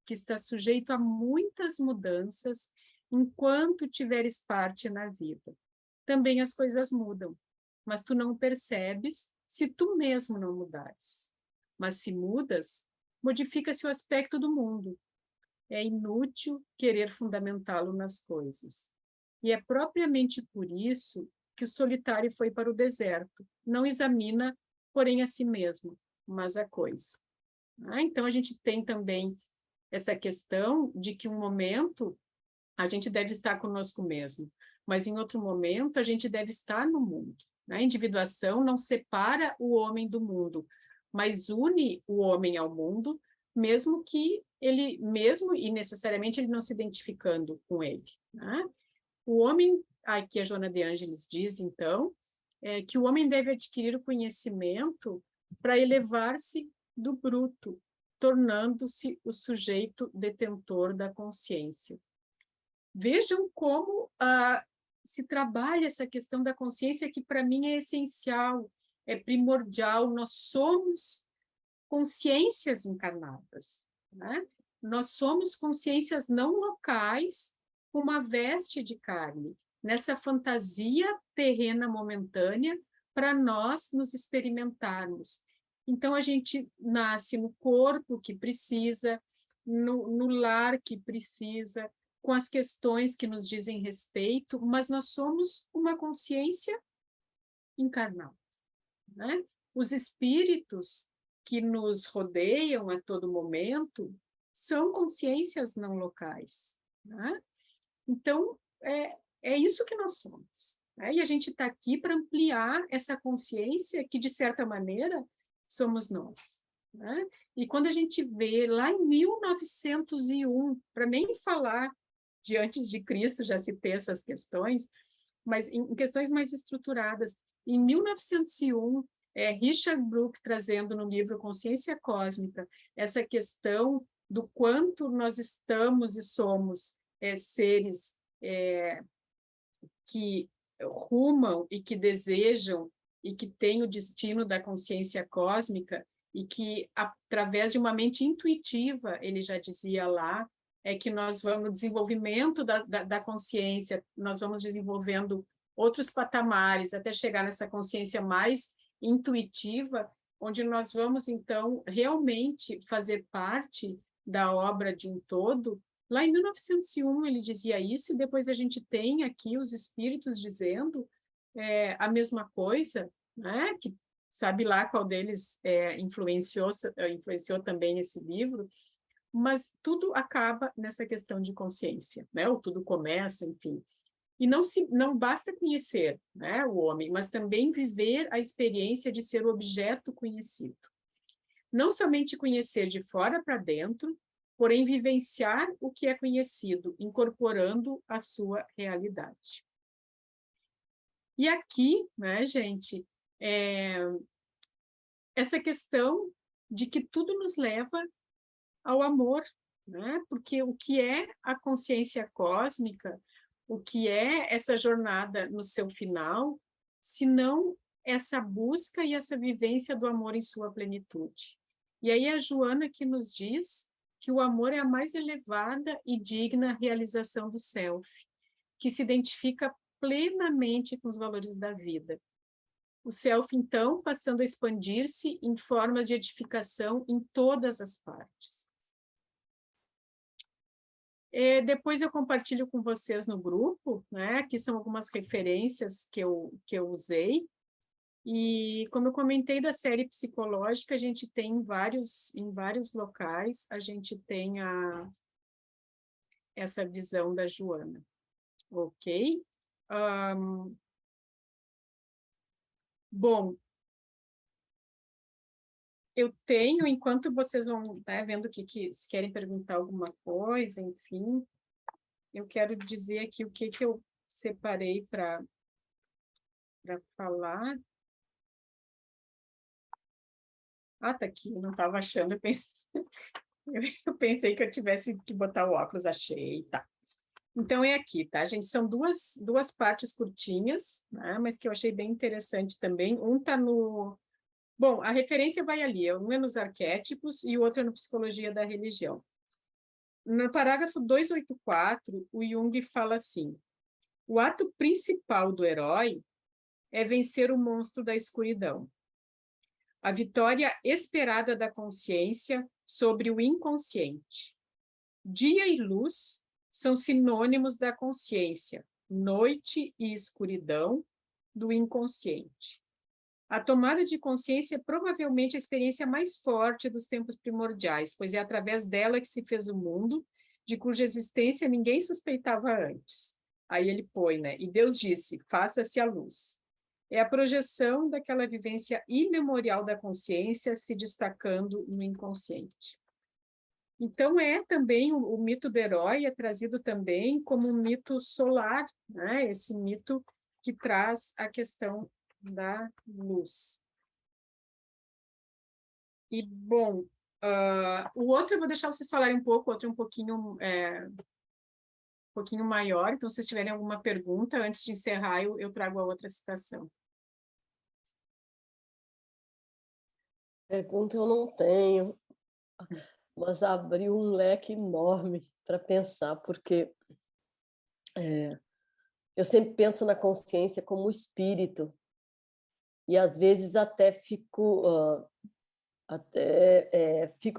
que está sujeito a muitas mudanças enquanto tiveres parte na vida. Também as coisas mudam, mas tu não percebes se tu mesmo não mudares. Mas se mudas, modifica-se o aspecto do mundo. É inútil querer fundamentá-lo nas coisas. E é propriamente por isso que o solitário foi para o deserto. Não examina, porém, a si mesmo, mas a coisa. Então, a gente tem também essa questão de que um momento a gente deve estar conosco mesmo, mas em outro momento a gente deve estar no mundo. A individuação não separa o homem do mundo, mas une o homem ao mundo, mesmo e necessariamente ele não se identificando com ele. Né? O homem, aqui a Joana de Ângeles diz, então, que o homem deve adquirir o conhecimento para elevar-se do bruto, tornando-se o sujeito detentor da consciência. Vejam como se trabalha essa questão da consciência, que para mim é essencial, é primordial. Nós somos consciências encarnadas, né? Nós somos consciências não locais com uma veste de carne, nessa fantasia terrena momentânea para nós nos experimentarmos. Então, a gente nasce no corpo que precisa, no lar que precisa, com as questões que nos dizem respeito, mas nós somos uma consciência encarnada. Né? Os espíritos que nos rodeiam a todo momento são consciências não locais. Né? Então, é isso que nós somos. Né? E a gente está aqui para ampliar essa consciência que, de certa maneira, somos nós. Né? E quando a gente vê lá em 1901, para nem falar de antes de Cristo, já citei essas questões, mas em questões mais estruturadas, em 1901, Richard Brooke trazendo no livro Consciência Cósmica essa questão do quanto nós estamos e somos seres que rumam e que desejam e que têm o destino da consciência cósmica e que, através de uma mente intuitiva, ele já dizia lá, que nós vamos, no desenvolvimento da consciência, nós vamos desenvolvendo outros patamares, até chegar nessa consciência mais intuitiva, onde nós vamos, então, realmente fazer parte da obra de um todo. Lá em 1901 ele dizia isso, e depois a gente tem aqui os espíritos dizendo a mesma coisa, né? Que sabe lá qual deles influenciou também esse livro, mas tudo acaba nessa questão de consciência, né? Ou tudo começa, enfim. E não basta conhecer, né, o homem, mas também viver a experiência de ser o objeto conhecido. Não somente conhecer de fora para dentro, porém vivenciar o que é conhecido, incorporando a sua realidade. E aqui, né, gente, essa questão de que tudo nos leva ao amor, né? Porque o que é a consciência cósmica, o que é essa jornada no seu final, se não essa busca e essa vivência do amor em sua plenitude. E aí a Joana que nos diz que o amor é a mais elevada e digna realização do self, que se identifica plenamente com os valores da vida. O self, então, passando a expandir-se em formas de edificação em todas as partes. Depois eu compartilho com vocês no grupo, né? Aqui são algumas referências que eu usei. E como eu comentei da série psicológica, a gente tem em vários locais, a gente tem essa visão da Joana. Ok? Bom, eu tenho, enquanto vocês vão, né, vendo se querem perguntar alguma coisa, enfim, eu quero dizer aqui o que eu separei para falar. Ah, tá aqui, eu não estava achando, eu pensei que eu tivesse que botar o óculos, achei, tá. Então, é aqui, tá, gente? São duas partes curtinhas, né, mas que eu achei bem interessante também. Um está no... Bom, a referência vai ali, um é nos arquétipos e o outro é no Psicologia da Religião. No parágrafo 284, o Jung fala assim: o ato principal do herói é vencer o monstro da escuridão. A vitória esperada da consciência sobre o inconsciente. Dia e luz são sinônimos da consciência, noite e escuridão do inconsciente. A tomada de consciência é provavelmente a experiência mais forte dos tempos primordiais, pois é através dela que se fez o mundo, de cuja existência ninguém suspeitava antes. Aí ele põe, né? E Deus disse, faça-se a luz. É a projeção daquela vivência imemorial da consciência se destacando no inconsciente. Então, também o mito do herói é trazido também como um mito solar, né? Esse mito que traz a questão da luz. E, bom, o outro eu vou deixar vocês falarem um pouco, o outro um pouquinho maior, então, se vocês tiverem alguma pergunta, antes de encerrar, eu trago a outra citação. Pergunta eu não tenho, mas abriu um leque enorme para pensar, porque eu sempre penso na consciência como espírito, e às vezes até fico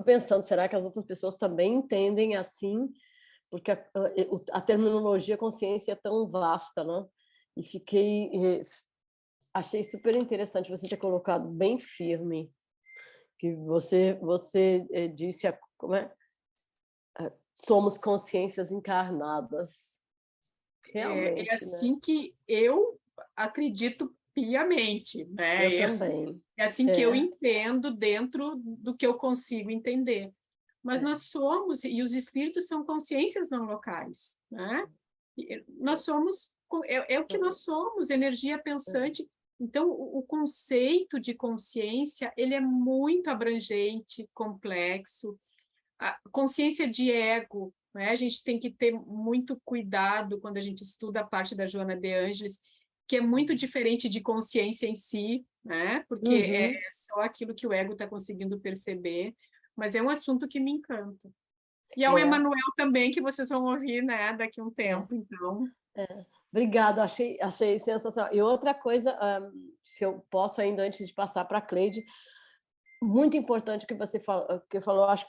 pensando, será que as outras pessoas também entendem assim? Porque a terminologia consciência é tão vasta, né? E achei super interessante você ter colocado bem firme, que você disse, como é? Somos consciências encarnadas. Realmente, É assim, né? Que eu acredito piamente, né? Eu também. É assim que eu entendo dentro do que eu consigo entender. Mas nós somos, e os espíritos são consciências não locais, né? Nós somos, o que nós somos, energia pensante. Então, o conceito de consciência, ele é muito abrangente, complexo. A consciência de ego, né? A gente tem que ter muito cuidado quando a gente estuda a parte da Joana de Ângeles, que é muito diferente de consciência em si, né? Porque é só aquilo que o ego está conseguindo perceber, mas é um assunto que me encanta. E ao Emmanuel também, que vocês vão ouvir, né, daqui a um tempo, então. Obrigada, achei sensacional. E outra coisa, se eu posso ainda, antes de passar para a Cleide, muito importante o que você falou, acho,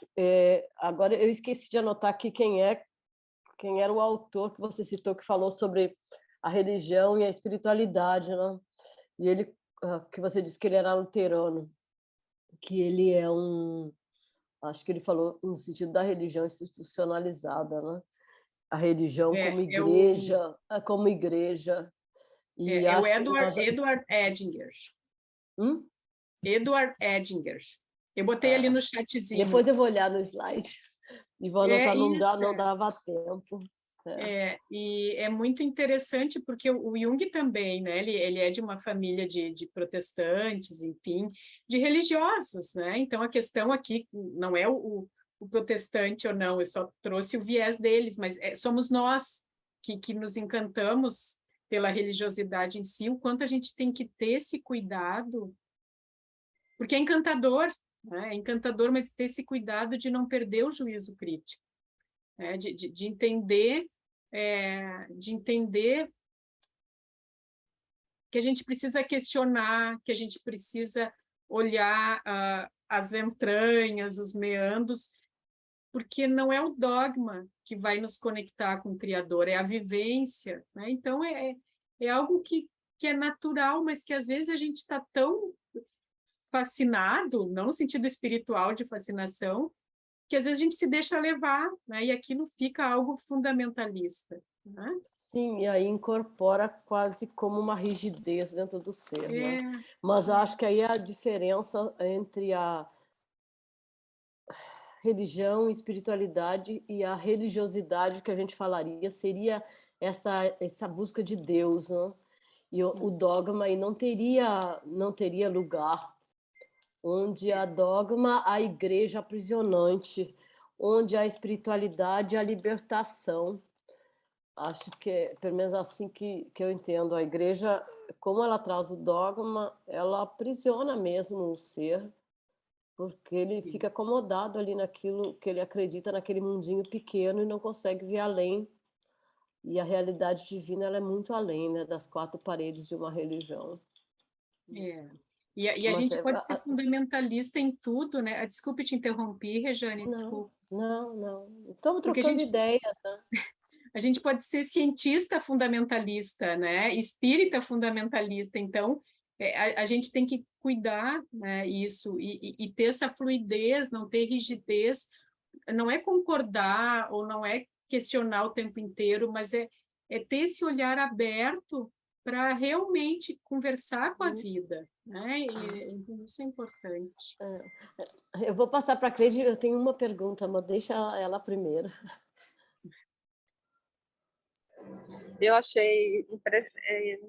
agora eu esqueci de anotar aqui quem era o autor que você citou, que falou sobre a religião e a espiritualidade, né? E ele, que você disse que ele era luterano, que ele é acho que ele falou no sentido da religião institucionalizada, né? A religião É, é o, como igreja, e é o acho que nós... Edward Edinger. Hum? Edward Edinger. Eu botei ali Ah, no chatzinho. depois eu vou olhar no slide e vou É anotar, isso. não dava tempo. E é muito interessante porque o Jung também, né? Ele é de uma família de protestantes, enfim, de religiosos, né? Então a questão aqui não é o protestante ou não, eu só trouxe o viés deles, mas somos nós que nos encantamos pela religiosidade em si, o quanto a gente tem que ter esse cuidado, porque é encantador, né? É encantador, mas ter esse cuidado de não perder o juízo crítico, né? De entender que a gente precisa questionar, que a gente precisa olhar as entranhas, os meandros, porque não é o dogma que vai nos conectar com o Criador, é a vivência, né? Então, é algo que é natural, mas que às vezes a gente está tão fascinado, não no sentido espiritual de fascinação, que às vezes a gente se deixa levar, né? E aquilo fica algo fundamentalista, né? Sim, e aí incorpora quase como uma rigidez dentro do ser, né? É, Mas eu acho que aí a diferença entre a religião, espiritualidade e a religiosidade que a gente falaria seria essa busca de Deus, né? E o sim. dogma aí não teria lugar, onde a dogma, a igreja aprisionante, onde a espiritualidade, a libertação. Acho que é pelo menos assim que eu entendo. A igreja, como ela traz o dogma, ela aprisiona mesmo o ser, porque ele fica acomodado ali naquilo que ele acredita, naquele mundinho pequeno, e não consegue ver além. E a realidade divina, ela é muito além, né, das quatro paredes de uma religião. É. E a Mas gente pode ser fundamentalista em tudo, né? Desculpe te interromper, Rejane, não, desculpe. não. Estamos Porque trocando ideias, né? a gente pode ser cientista fundamentalista, né? Espírita fundamentalista. Então, a gente tem que cuidar, né, isso e ter essa fluidez, não ter rigidez. Não é concordar ou não é questionar o tempo inteiro, mas é ter esse olhar aberto para realmente conversar com a vida, né? E isso é importante. Eu vou passar para a Cleide, eu tenho uma pergunta, mas deixa ela primeiro. Eu achei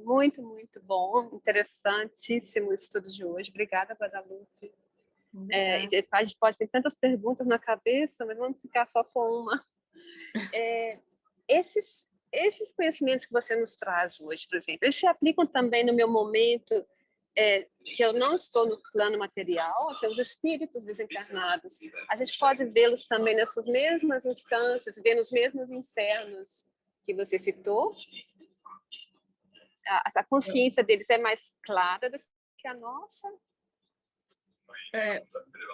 muito, muito bom, interessantíssimo o estudo de hoje. Obrigada, Guadalupe. A gente pode ter tantas perguntas na cabeça, mas vamos ficar só com uma. Esses conhecimentos que você nos traz hoje, por exemplo, eles se aplicam também no meu momento que eu não estou no plano material, os espíritos desencarnados. A gente pode vê-los também nessas mesmas instâncias, ver nos mesmos infernos que você citou. A consciência deles é mais clara do que a nossa.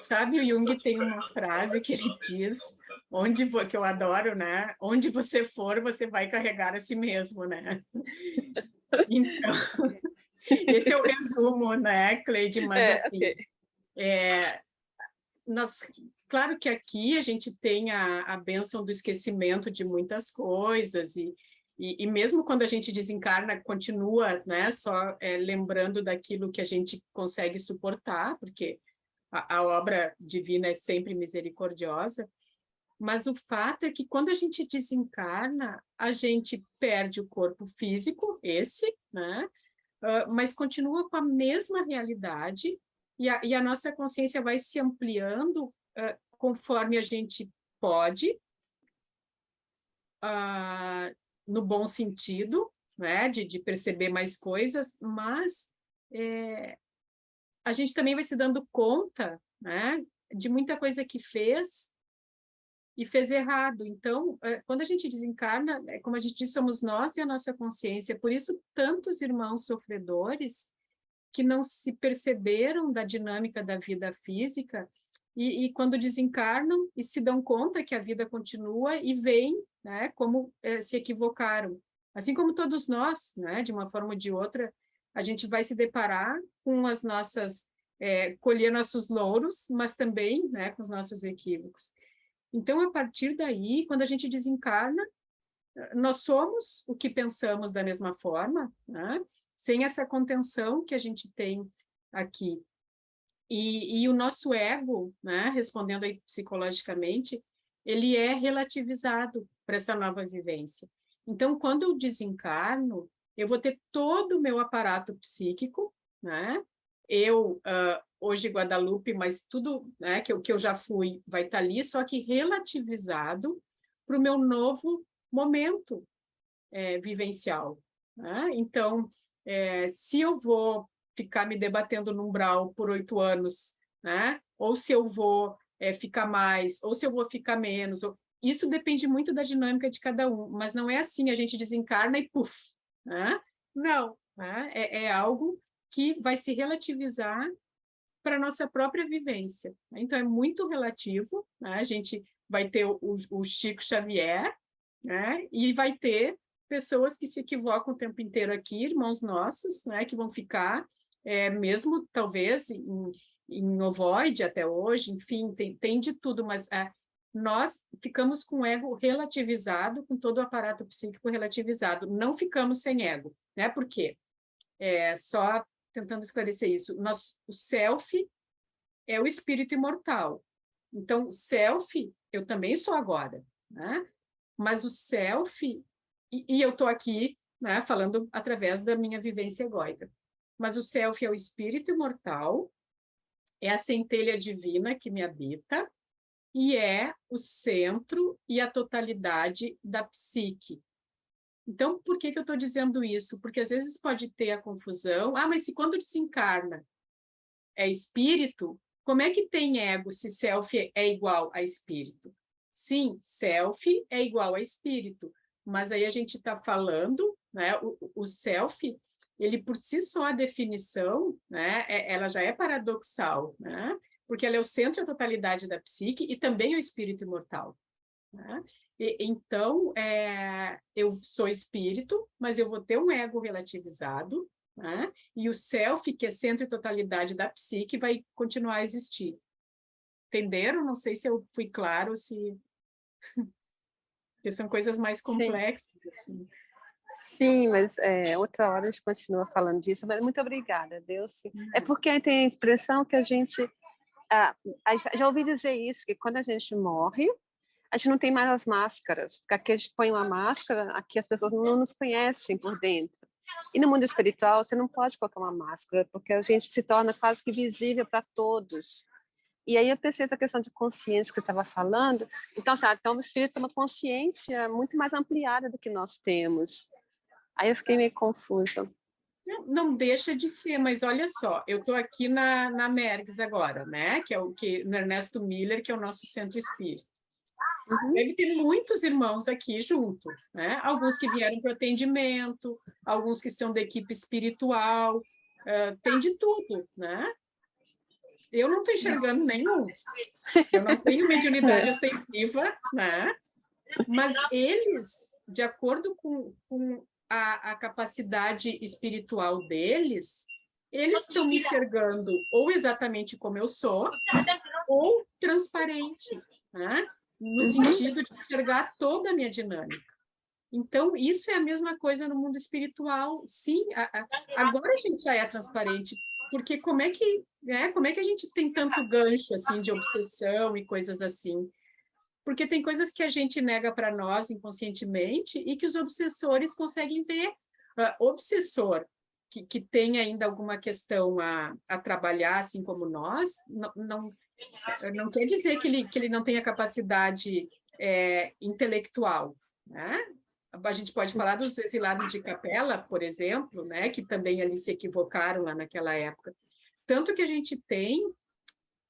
Sabe, o Jung tem uma frase que ele diz, que eu adoro, né? Onde você for, você vai carregar a si mesmo, né? Então, esse é o resumo, né, Cleide? Mas assim, Okay. Claro que aqui a gente tem a bênção do esquecimento de muitas coisas, e mesmo quando a gente desencarna, continua, né, só lembrando daquilo que a gente consegue suportar, porque a obra divina é sempre misericordiosa, mas o fato é que quando a gente desencarna, a gente perde o corpo físico, né, mas continua com a mesma realidade, e a nossa consciência vai se ampliando conforme a gente pode, no bom sentido, né, de perceber mais coisas, mas a gente também vai se dando conta, né, de muita coisa que fez e fez errado. Então, quando a gente desencarna, como a gente disse, somos nós e a nossa consciência. Por isso, tantos irmãos sofredores que não se perceberam da dinâmica da vida física e quando desencarnam e se dão conta que a vida continua e veem, né, como se equivocaram. Assim como todos nós, né, de uma forma ou de outra, a gente vai se deparar com as nossas, colher nossos louros, mas também, né, com os nossos equívocos. Então, a partir daí, quando a gente desencarna, nós somos o que pensamos da mesma forma, né? Sem essa contenção que a gente tem aqui. E o nosso ego, né, respondendo aí psicologicamente, ele é relativizado para essa nova vivência. Então, quando eu desencarno, eu vou ter todo o meu aparato psíquico, né? Eu, hoje Guadalupe, mas tudo, né, que eu já fui vai estar ali, só que relativizado para o meu novo momento vivencial, né? Então, se eu vou ficar me debatendo no umbral por 8 anos, né? Ou se eu vou ficar mais, ou se eu vou ficar menos. Isso depende muito da dinâmica de cada um, mas não é assim, a gente desencarna e puf, né? Não, né? É algo que vai se relativizar para a nossa própria vivência. Então, é muito relativo, né? A gente vai ter o Chico Xavier, né? E vai ter pessoas que se equivocam o tempo inteiro aqui, irmãos nossos, né? Que vão ficar, mesmo talvez em ovoide até hoje, enfim, tem de tudo, mas nós ficamos com o ego relativizado, com todo o aparato psíquico relativizado, não ficamos sem ego, né? Por quê? Só tentando esclarecer isso, o self é o espírito imortal. Então, self, eu também sou agora, né? Mas o self, e eu estou aqui, né, falando através da minha vivência egóica, mas o self é o espírito imortal, é a centelha divina que me habita, e é o centro e a totalidade da psique. Então, por que eu estou dizendo isso? Porque às vezes pode ter a confusão, mas se quando desencarna é espírito, como é que tem ego se self é igual a espírito? Sim, self é igual a espírito, mas aí a gente está falando, né, o self, ele por si só, a definição, né, ela já é paradoxal, né, porque ela é o centro e a totalidade da psique e também é o espírito imortal, né? Então, eu sou espírito, mas eu vou ter um ego relativizado, né? E o self, que é centro e totalidade da psique, vai continuar a existir. Entenderam? Não sei se eu fui claro, se... porque são coisas mais complexas. Sim, assim. Sim, mas outra hora a gente continua falando disso, mas muito obrigada, Deus. É porque eu tenho a impressão que a gente... já ouvi dizer isso, que quando a gente morre, a gente não tem mais as máscaras, porque aqui a gente põe uma máscara, aqui as pessoas não nos conhecem por dentro. E no mundo espiritual, você não pode colocar uma máscara, porque a gente se torna quase que visível para todos. E aí eu pensei essa questão de consciência que você estava falando. Então, então o espírito tem uma consciência muito mais ampliada do que nós temos. Aí eu fiquei meio confusa. Não deixa de ser, mas olha só, eu estou aqui na Mergs agora, né? Que é no Ernesto Miller, que é o nosso centro espírita. Uhum. Deve ter muitos irmãos aqui junto, né? Alguns que vieram para o atendimento, alguns que são da equipe espiritual, tem de tudo, né? Eu não estou enxergando nenhum. Eu não tenho mediunidade ostensiva, né? Mas eles, de acordo com a capacidade espiritual deles, eles estão me enxergando ou exatamente como eu sou, ou transparente, né? No sentido de enxergar toda a minha dinâmica. Então, isso é a mesma coisa no mundo espiritual. Sim, agora a gente já é transparente, porque como é que a gente tem tanto gancho assim de obsessão e coisas assim? Porque tem coisas que a gente nega para nós inconscientemente e que os obsessores conseguem ver. Obsessor que tem ainda alguma questão a trabalhar, assim como nós, não quer dizer que ele não tenha capacidade intelectual, né? A gente pode falar dos exilados de Capela, por exemplo, né? Que também ali se equivocaram lá naquela época. Tanto que a gente tem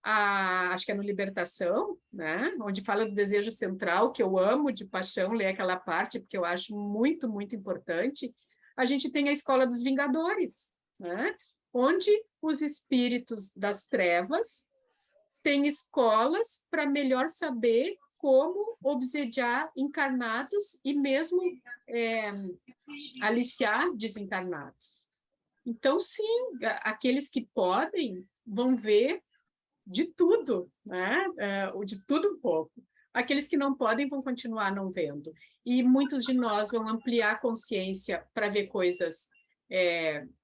acho que é no Libertação, né? Onde fala do desejo central, que eu amo de paixão ler aquela parte, porque eu acho muito, muito importante. A gente tem a Escola dos Vingadores, né? Onde os espíritos das trevas têm escolas para melhor saber como obsediar encarnados e mesmo aliciar desencarnados. Então, sim, aqueles que podem vão ver de tudo, né? De tudo um pouco. Aqueles que não podem vão continuar não vendo. E muitos de nós vão ampliar a consciência para ver coisas,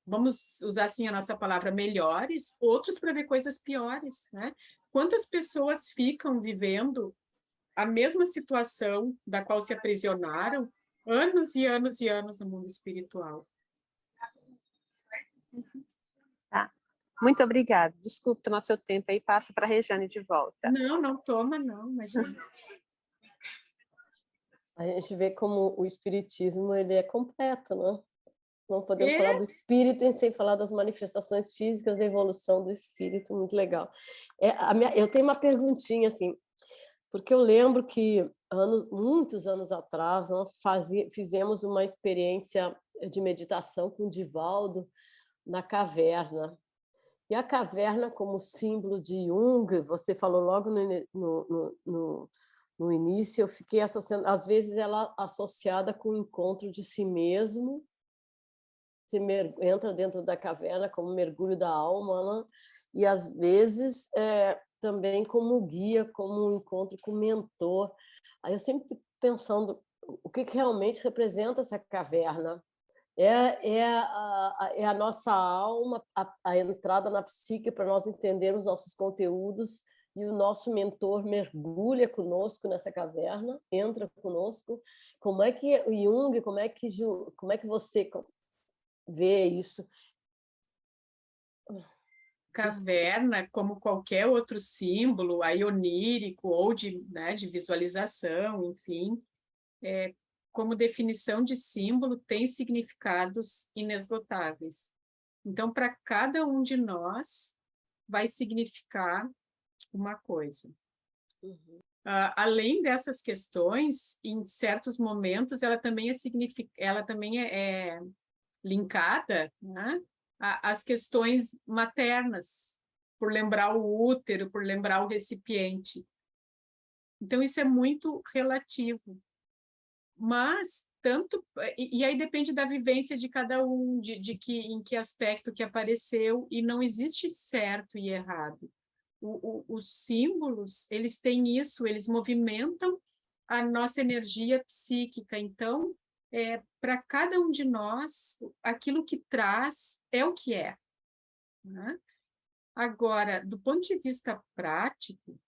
vamos usar assim a nossa palavra, melhores, outros para ver coisas piores, né? Quantas pessoas ficam vivendo a mesma situação da qual se aprisionaram anos e anos e anos no mundo espiritual? Tá. Muito obrigada. Desculpe tomar seu tempo aí, passa para a Regiane de volta. Não, não toma, não, imagina. A gente vê como o espiritismo ele é completo, né? Não podemos falar do espírito sem falar das manifestações físicas da evolução do espírito, muito legal. Eu tenho uma perguntinha, assim, porque eu lembro que muitos anos atrás nós fizemos uma experiência de meditação com o Divaldo na caverna. E a caverna, como símbolo de Jung, você falou logo no início, eu fiquei associando, às vezes ela associada com o encontro de si mesmo, você entra dentro da caverna como mergulho da alma, né? E às vezes também como guia, como um encontro com o mentor. Aí eu sempre fico pensando o que realmente representa essa caverna. É a nossa alma, a entrada na psique para nós entendermos os nossos conteúdos, e o nosso mentor mergulha conosco nessa caverna, entra conosco. Como é que o Jung, como é que você vê isso? Caverna, como qualquer outro símbolo, onírico ou de visualização, enfim, como definição de símbolo, tem significados inesgotáveis. Então, para cada um de nós, vai significar uma coisa. Uhum. Além dessas questões, em certos momentos, ela também é linkada, né, às questões maternas, por lembrar o útero, por lembrar o recipiente. Então, isso é muito relativo. Mas, e aí depende da vivência de cada um, em que aspecto que apareceu, e não existe certo e errado. Os símbolos, eles têm isso, eles movimentam a nossa energia psíquica. Então, para cada um de nós, aquilo que traz é o que é, né? Agora, do ponto de vista prático,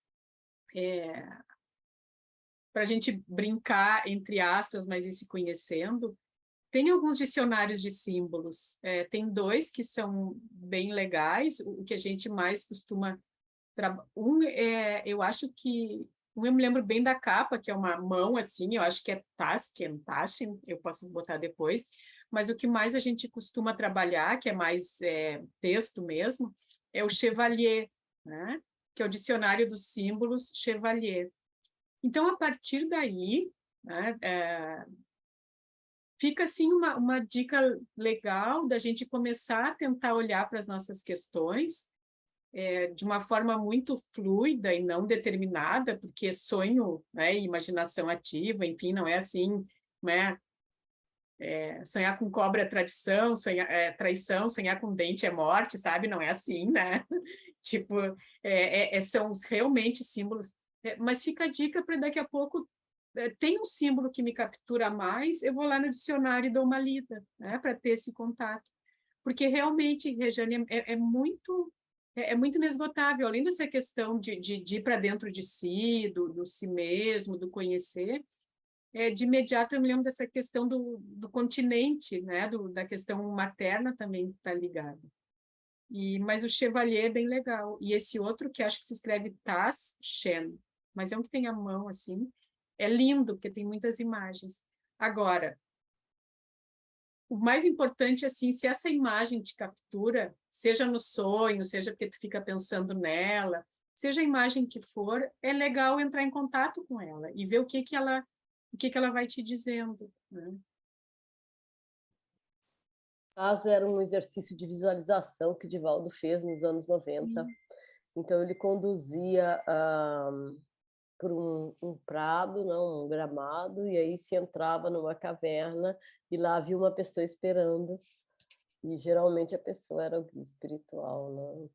para a gente brincar, entre aspas, mas ir se conhecendo, tem alguns dicionários de símbolos. Tem dois que são bem legais, o que a gente mais costuma... eu acho que... eu me lembro bem da capa, que é uma mão, assim, eu acho que é Taschen, eu posso botar depois, mas o que mais a gente costuma trabalhar, que é mais texto mesmo, é o Chevalier, né? Que é o dicionário dos símbolos Chevalier. Então, a partir daí, né, fica assim uma dica legal da gente começar a tentar olhar para as nossas questões de uma forma muito fluida e não determinada, porque sonho, né, e imaginação ativa, enfim, não é assim, né? Sonhar com cobra é tradição, traição, sonhar com dente é morte, sabe? Não é assim, né? Tipo, são realmente símbolos. Mas fica a dica para daqui a pouco, tem um símbolo que me captura mais, eu vou lá no dicionário e dou uma lida, né? Para ter esse contato. Porque realmente, Regiane, é muito inesgotável. Além dessa questão de ir para dentro de si, do si mesmo, do conhecer, de imediato eu me lembro dessa questão do continente, né? Da questão materna também está ligada. Mas o Chevalier é bem legal. E esse outro, que acho que se escreve Taschen, mas é um que tem a mão assim, é lindo, porque tem muitas imagens. Agora, o mais importante, assim, se essa imagem te captura, seja no sonho, seja porque tu fica pensando nela, seja a imagem que for, é legal entrar em contato com ela e ver o que ela vai te dizendo, né? Caso era um exercício de visualização que Divaldo fez nos anos 90. Sim. Então, ele conduzia por um prado, não, um gramado, e aí se entrava numa caverna e lá havia uma pessoa esperando. E geralmente a pessoa era o guia espiritual, né?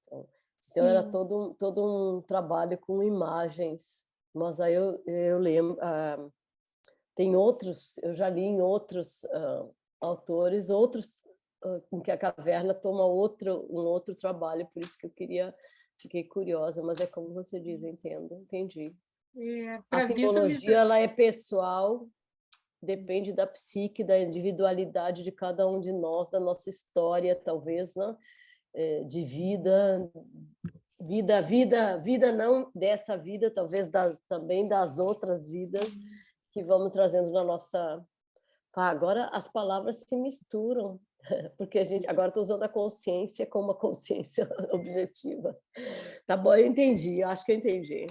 Então era Sim. todo um trabalho com imagens. Mas aí eu lembro, tem outros, eu já li em outros autores, outros em que a caverna toma um outro trabalho, por isso que fiquei curiosa, mas é como você diz, eu entendo, entendi. A Para simbologia, visualizar. ela é pessoal, depende da psique, da individualidade de cada um de nós, da nossa história, talvez, né? De vida não dessa vida, talvez também das outras vidas que vamos trazendo na nossa... agora as palavras se misturam, porque a gente agora estou usando a consciência como uma consciência objetiva. Tá bom, eu entendi, acho que eu entendi.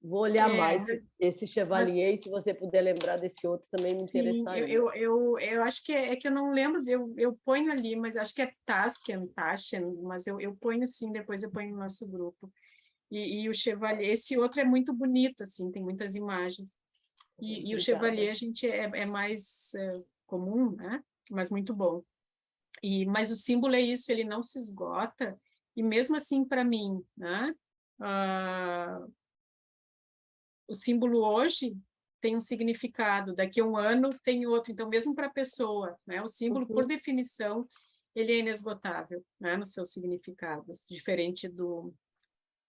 Vou olhar mais esse Chevalier, Mas, e se você puder lembrar desse outro, também me sim, interessaria. eu acho que é que eu não lembro, eu ponho ali, mas acho que é Taschen, mas eu ponho sim, depois eu ponho no nosso grupo. E o Chevalier, esse outro é muito bonito, assim, tem muitas imagens. E o Chevalier a gente é mais comum, né? Mas muito bom. Mas o símbolo é isso, ele não se esgota. E mesmo assim, para mim, né? O símbolo hoje tem um significado, daqui a um ano tem outro. Então, mesmo para a pessoa, né? O símbolo, por definição, ele é inesgotável, né? Nos seus significados, diferente do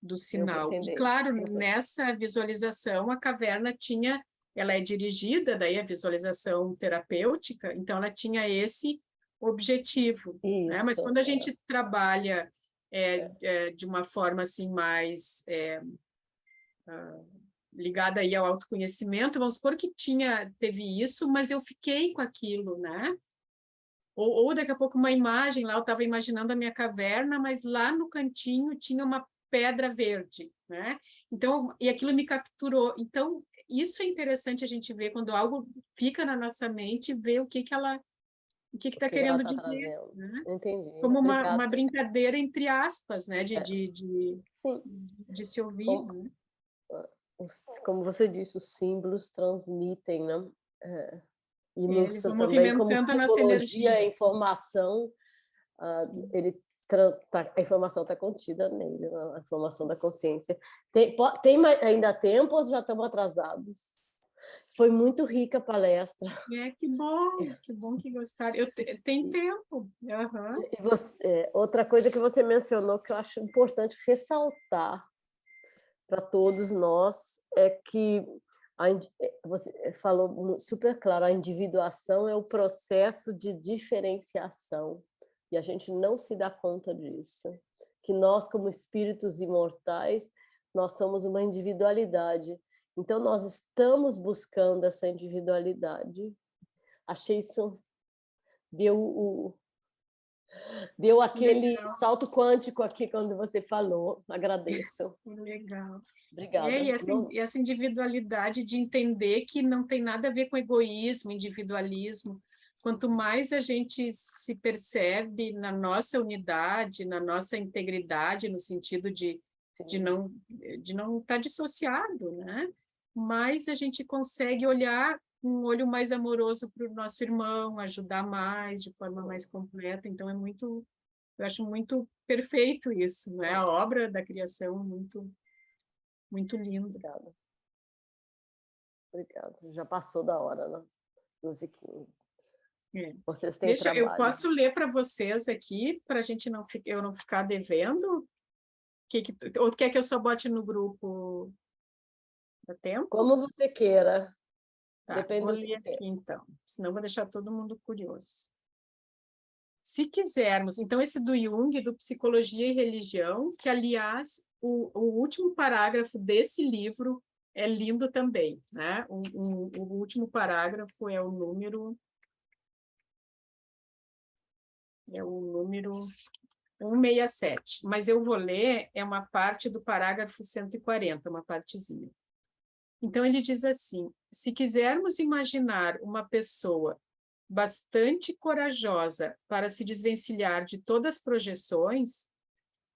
Eu vou sinal. E, entender. claro, nessa visualização, a caverna tinha... Ela é dirigida, daí a visualização terapêutica, então ela tinha esse objetivo, né? Mas Isso. quando a gente trabalha de uma forma assim mais ligada aí ao autoconhecimento, vamos supor que teve isso, mas eu fiquei com aquilo, né? Ou daqui a pouco uma imagem lá, eu estava imaginando a minha caverna, mas lá no cantinho tinha uma pedra verde, né? Então, e aquilo me capturou. Então, isso é interessante a gente ver quando algo fica na nossa mente, ver o que está Que ela querendo está dizer, trazendo. né? Entendi. Como Obrigada. uma brincadeira entre aspas, né? Sim. De se ouvir, Como, né? como você disse, os símbolos transmitem, né? E Eles vão também como movimentando a nossa simbologia energia. é informação, Sim. a informação está contida nele, né? A informação da consciência. Ainda tempo ou já estamos atrasados? Foi muito rica a palestra. Que bom que gostaram. Tem tempo. Uhum. E outra coisa que você mencionou que eu acho importante ressaltar para todos nós é que você falou super claro, a individuação é o processo de diferenciação e a gente não se dá conta disso, que nós como espíritos imortais, nós somos uma individualidade, então nós estamos buscando essa individualidade. Achei isso, deu aquele Legal, salto quântico aqui quando você falou, agradeço. legal. Obrigada. E essa individualidade de entender que não tem nada a ver com egoísmo, individualismo. Quanto mais a gente se percebe na nossa unidade, na nossa integridade, no sentido de não estar dissociado, né? Mais a gente consegue olhar com um olho mais amoroso para o nosso irmão, ajudar mais, de forma mais completa. Então, eu acho muito perfeito isso, né? A obra da criação é muito linda. Obrigada. Obrigada. Já passou da hora, né? 12h15. Vocês têm Eu trabalho. posso ler para vocês aqui, para a gente eu não ficar devendo? Ou quer que eu só bote no grupo? Dá tempo? Como você queira. Tá, Depende vou do ler teu aqui tempo. então, senão vou deixar todo mundo curioso. Se quisermos, então esse do Jung, do Psicologia e Religião, que aliás o último parágrafo desse livro é lindo também, né? O último parágrafo é o número 167, mas eu vou ler, é uma parte do parágrafo 140, uma partezinha. Então, ele diz assim: se quisermos imaginar uma pessoa bastante corajosa para se desvencilhar de todas as projeções,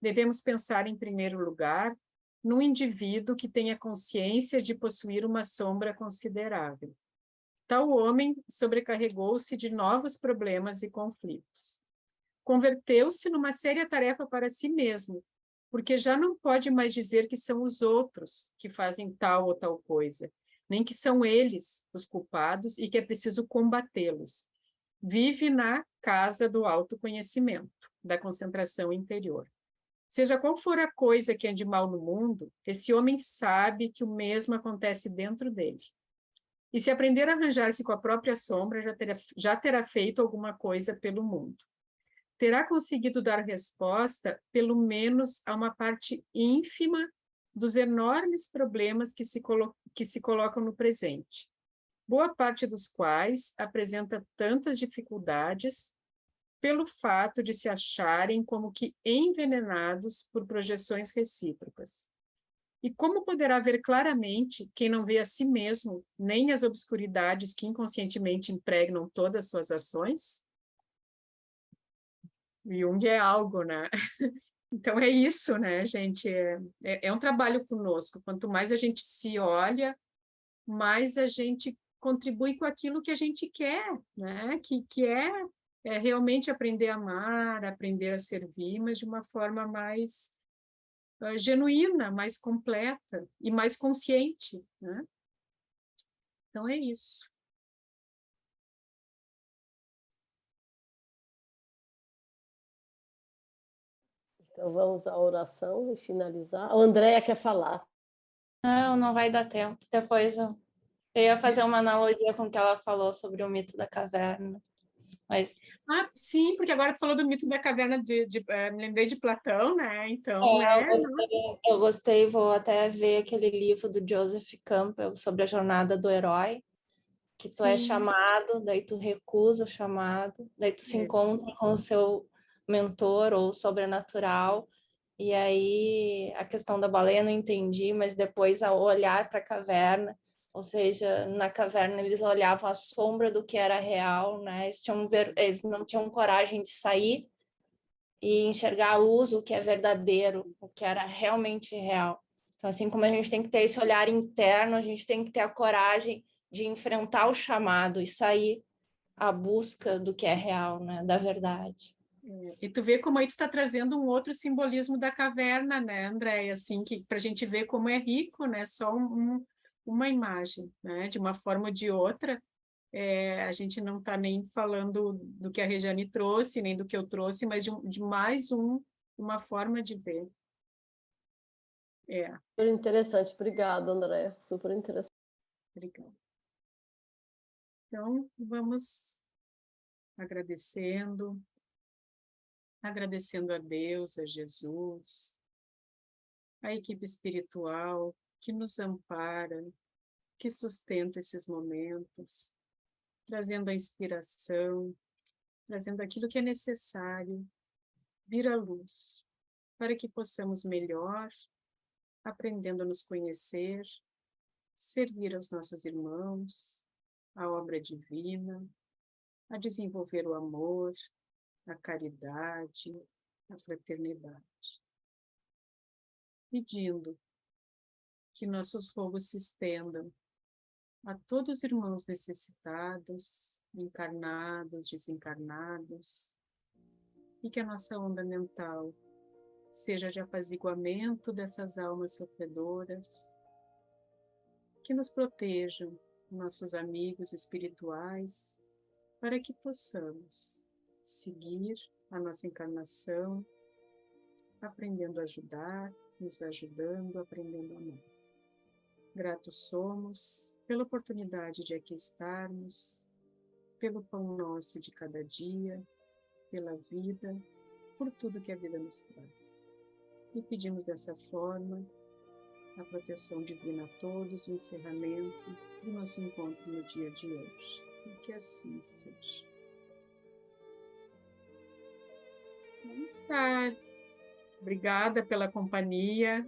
devemos pensar, em primeiro lugar, num indivíduo que tenha consciência de possuir uma sombra considerável. Tal homem sobrecarregou-se de novos problemas e conflitos. Converteu-se numa séria tarefa para si mesmo, porque já não pode mais dizer que são os outros que fazem tal ou tal coisa, nem que são eles os culpados e que é preciso combatê-los. Vive na casa do autoconhecimento, da concentração interior. Seja qual for a coisa que ande mal no mundo, esse homem sabe que o mesmo acontece dentro dele. E se aprender a arranjar-se com a própria sombra, já terá feito alguma coisa pelo mundo. Terá conseguido dar resposta, pelo menos, a uma parte ínfima dos enormes problemas que se colocam no presente, boa parte dos quais apresenta tantas dificuldades pelo fato de se acharem como que envenenados por projeções recíprocas. E como poderá ver claramente quem não vê a si mesmo, nem as obscuridades que inconscientemente impregnam todas as suas ações? Jung é algo, né? Então é isso, né, gente? É um trabalho conosco. Quanto mais a gente se olha, mais a gente contribui com aquilo que a gente quer, né? Que é realmente aprender a amar, aprender a servir, mas de uma forma mais genuína, mais completa e mais consciente, né? Então é isso. Então vamos à oração e finalizar. A Andréia quer falar. Não, não vai dar tempo. Depois eu ia fazer uma analogia com o que ela falou sobre o mito da caverna. Mas Sim, porque agora tu falou do mito da caverna me lembrei de Platão, né? Então, eu gostei, vou até ver aquele livro do Joseph Campbell sobre a jornada do herói, que tu é chamado, daí tu recusa o chamado, daí tu se encontra com o seu mentor ou sobrenatural, e aí a questão da baleia eu não entendi, mas depois ao olhar para a caverna, ou seja, na caverna eles olhavam a sombra do que era real, né? Eles não tinham coragem de sair e enxergar a luz, o que é verdadeiro, o que era realmente real. Então, assim como a gente tem que ter esse olhar interno, a gente tem que ter a coragem de enfrentar o chamado e sair à busca do que é real, né? Da verdade. E tu vê como aí tu está trazendo um outro simbolismo da caverna, né, Andréia? Assim, que para a gente ver como é rico, né? Só uma imagem, né? De uma forma ou de outra, a gente não está nem falando do que a Regiane trouxe, nem do que eu trouxe, mas de mais uma forma de ver. Super interessante. Obrigada, Andréia. Super interessante. Obrigada. Então, vamos agradecendo a Deus, a Jesus, a equipe espiritual que nos ampara, que sustenta esses momentos, trazendo a inspiração, trazendo aquilo que é necessário vir à luz, para que possamos melhor, aprendendo a nos conhecer, servir aos nossos irmãos, a obra divina, a desenvolver o amor, a caridade, a fraternidade. Pedindo que nossos rogos se estendam a todos os irmãos necessitados, encarnados, desencarnados, e que a nossa onda mental seja de apaziguamento dessas almas sofredoras, que nos protejam nossos amigos espirituais, para que possamos seguir a nossa encarnação, aprendendo a ajudar, nos ajudando, aprendendo a amar. Gratos somos pela oportunidade de aqui estarmos, pelo pão nosso de cada dia, pela vida, por tudo que a vida nos traz. E pedimos dessa forma a proteção divina a todos, o encerramento do nosso encontro no dia de hoje. E que assim seja. Tá. Obrigada pela companhia.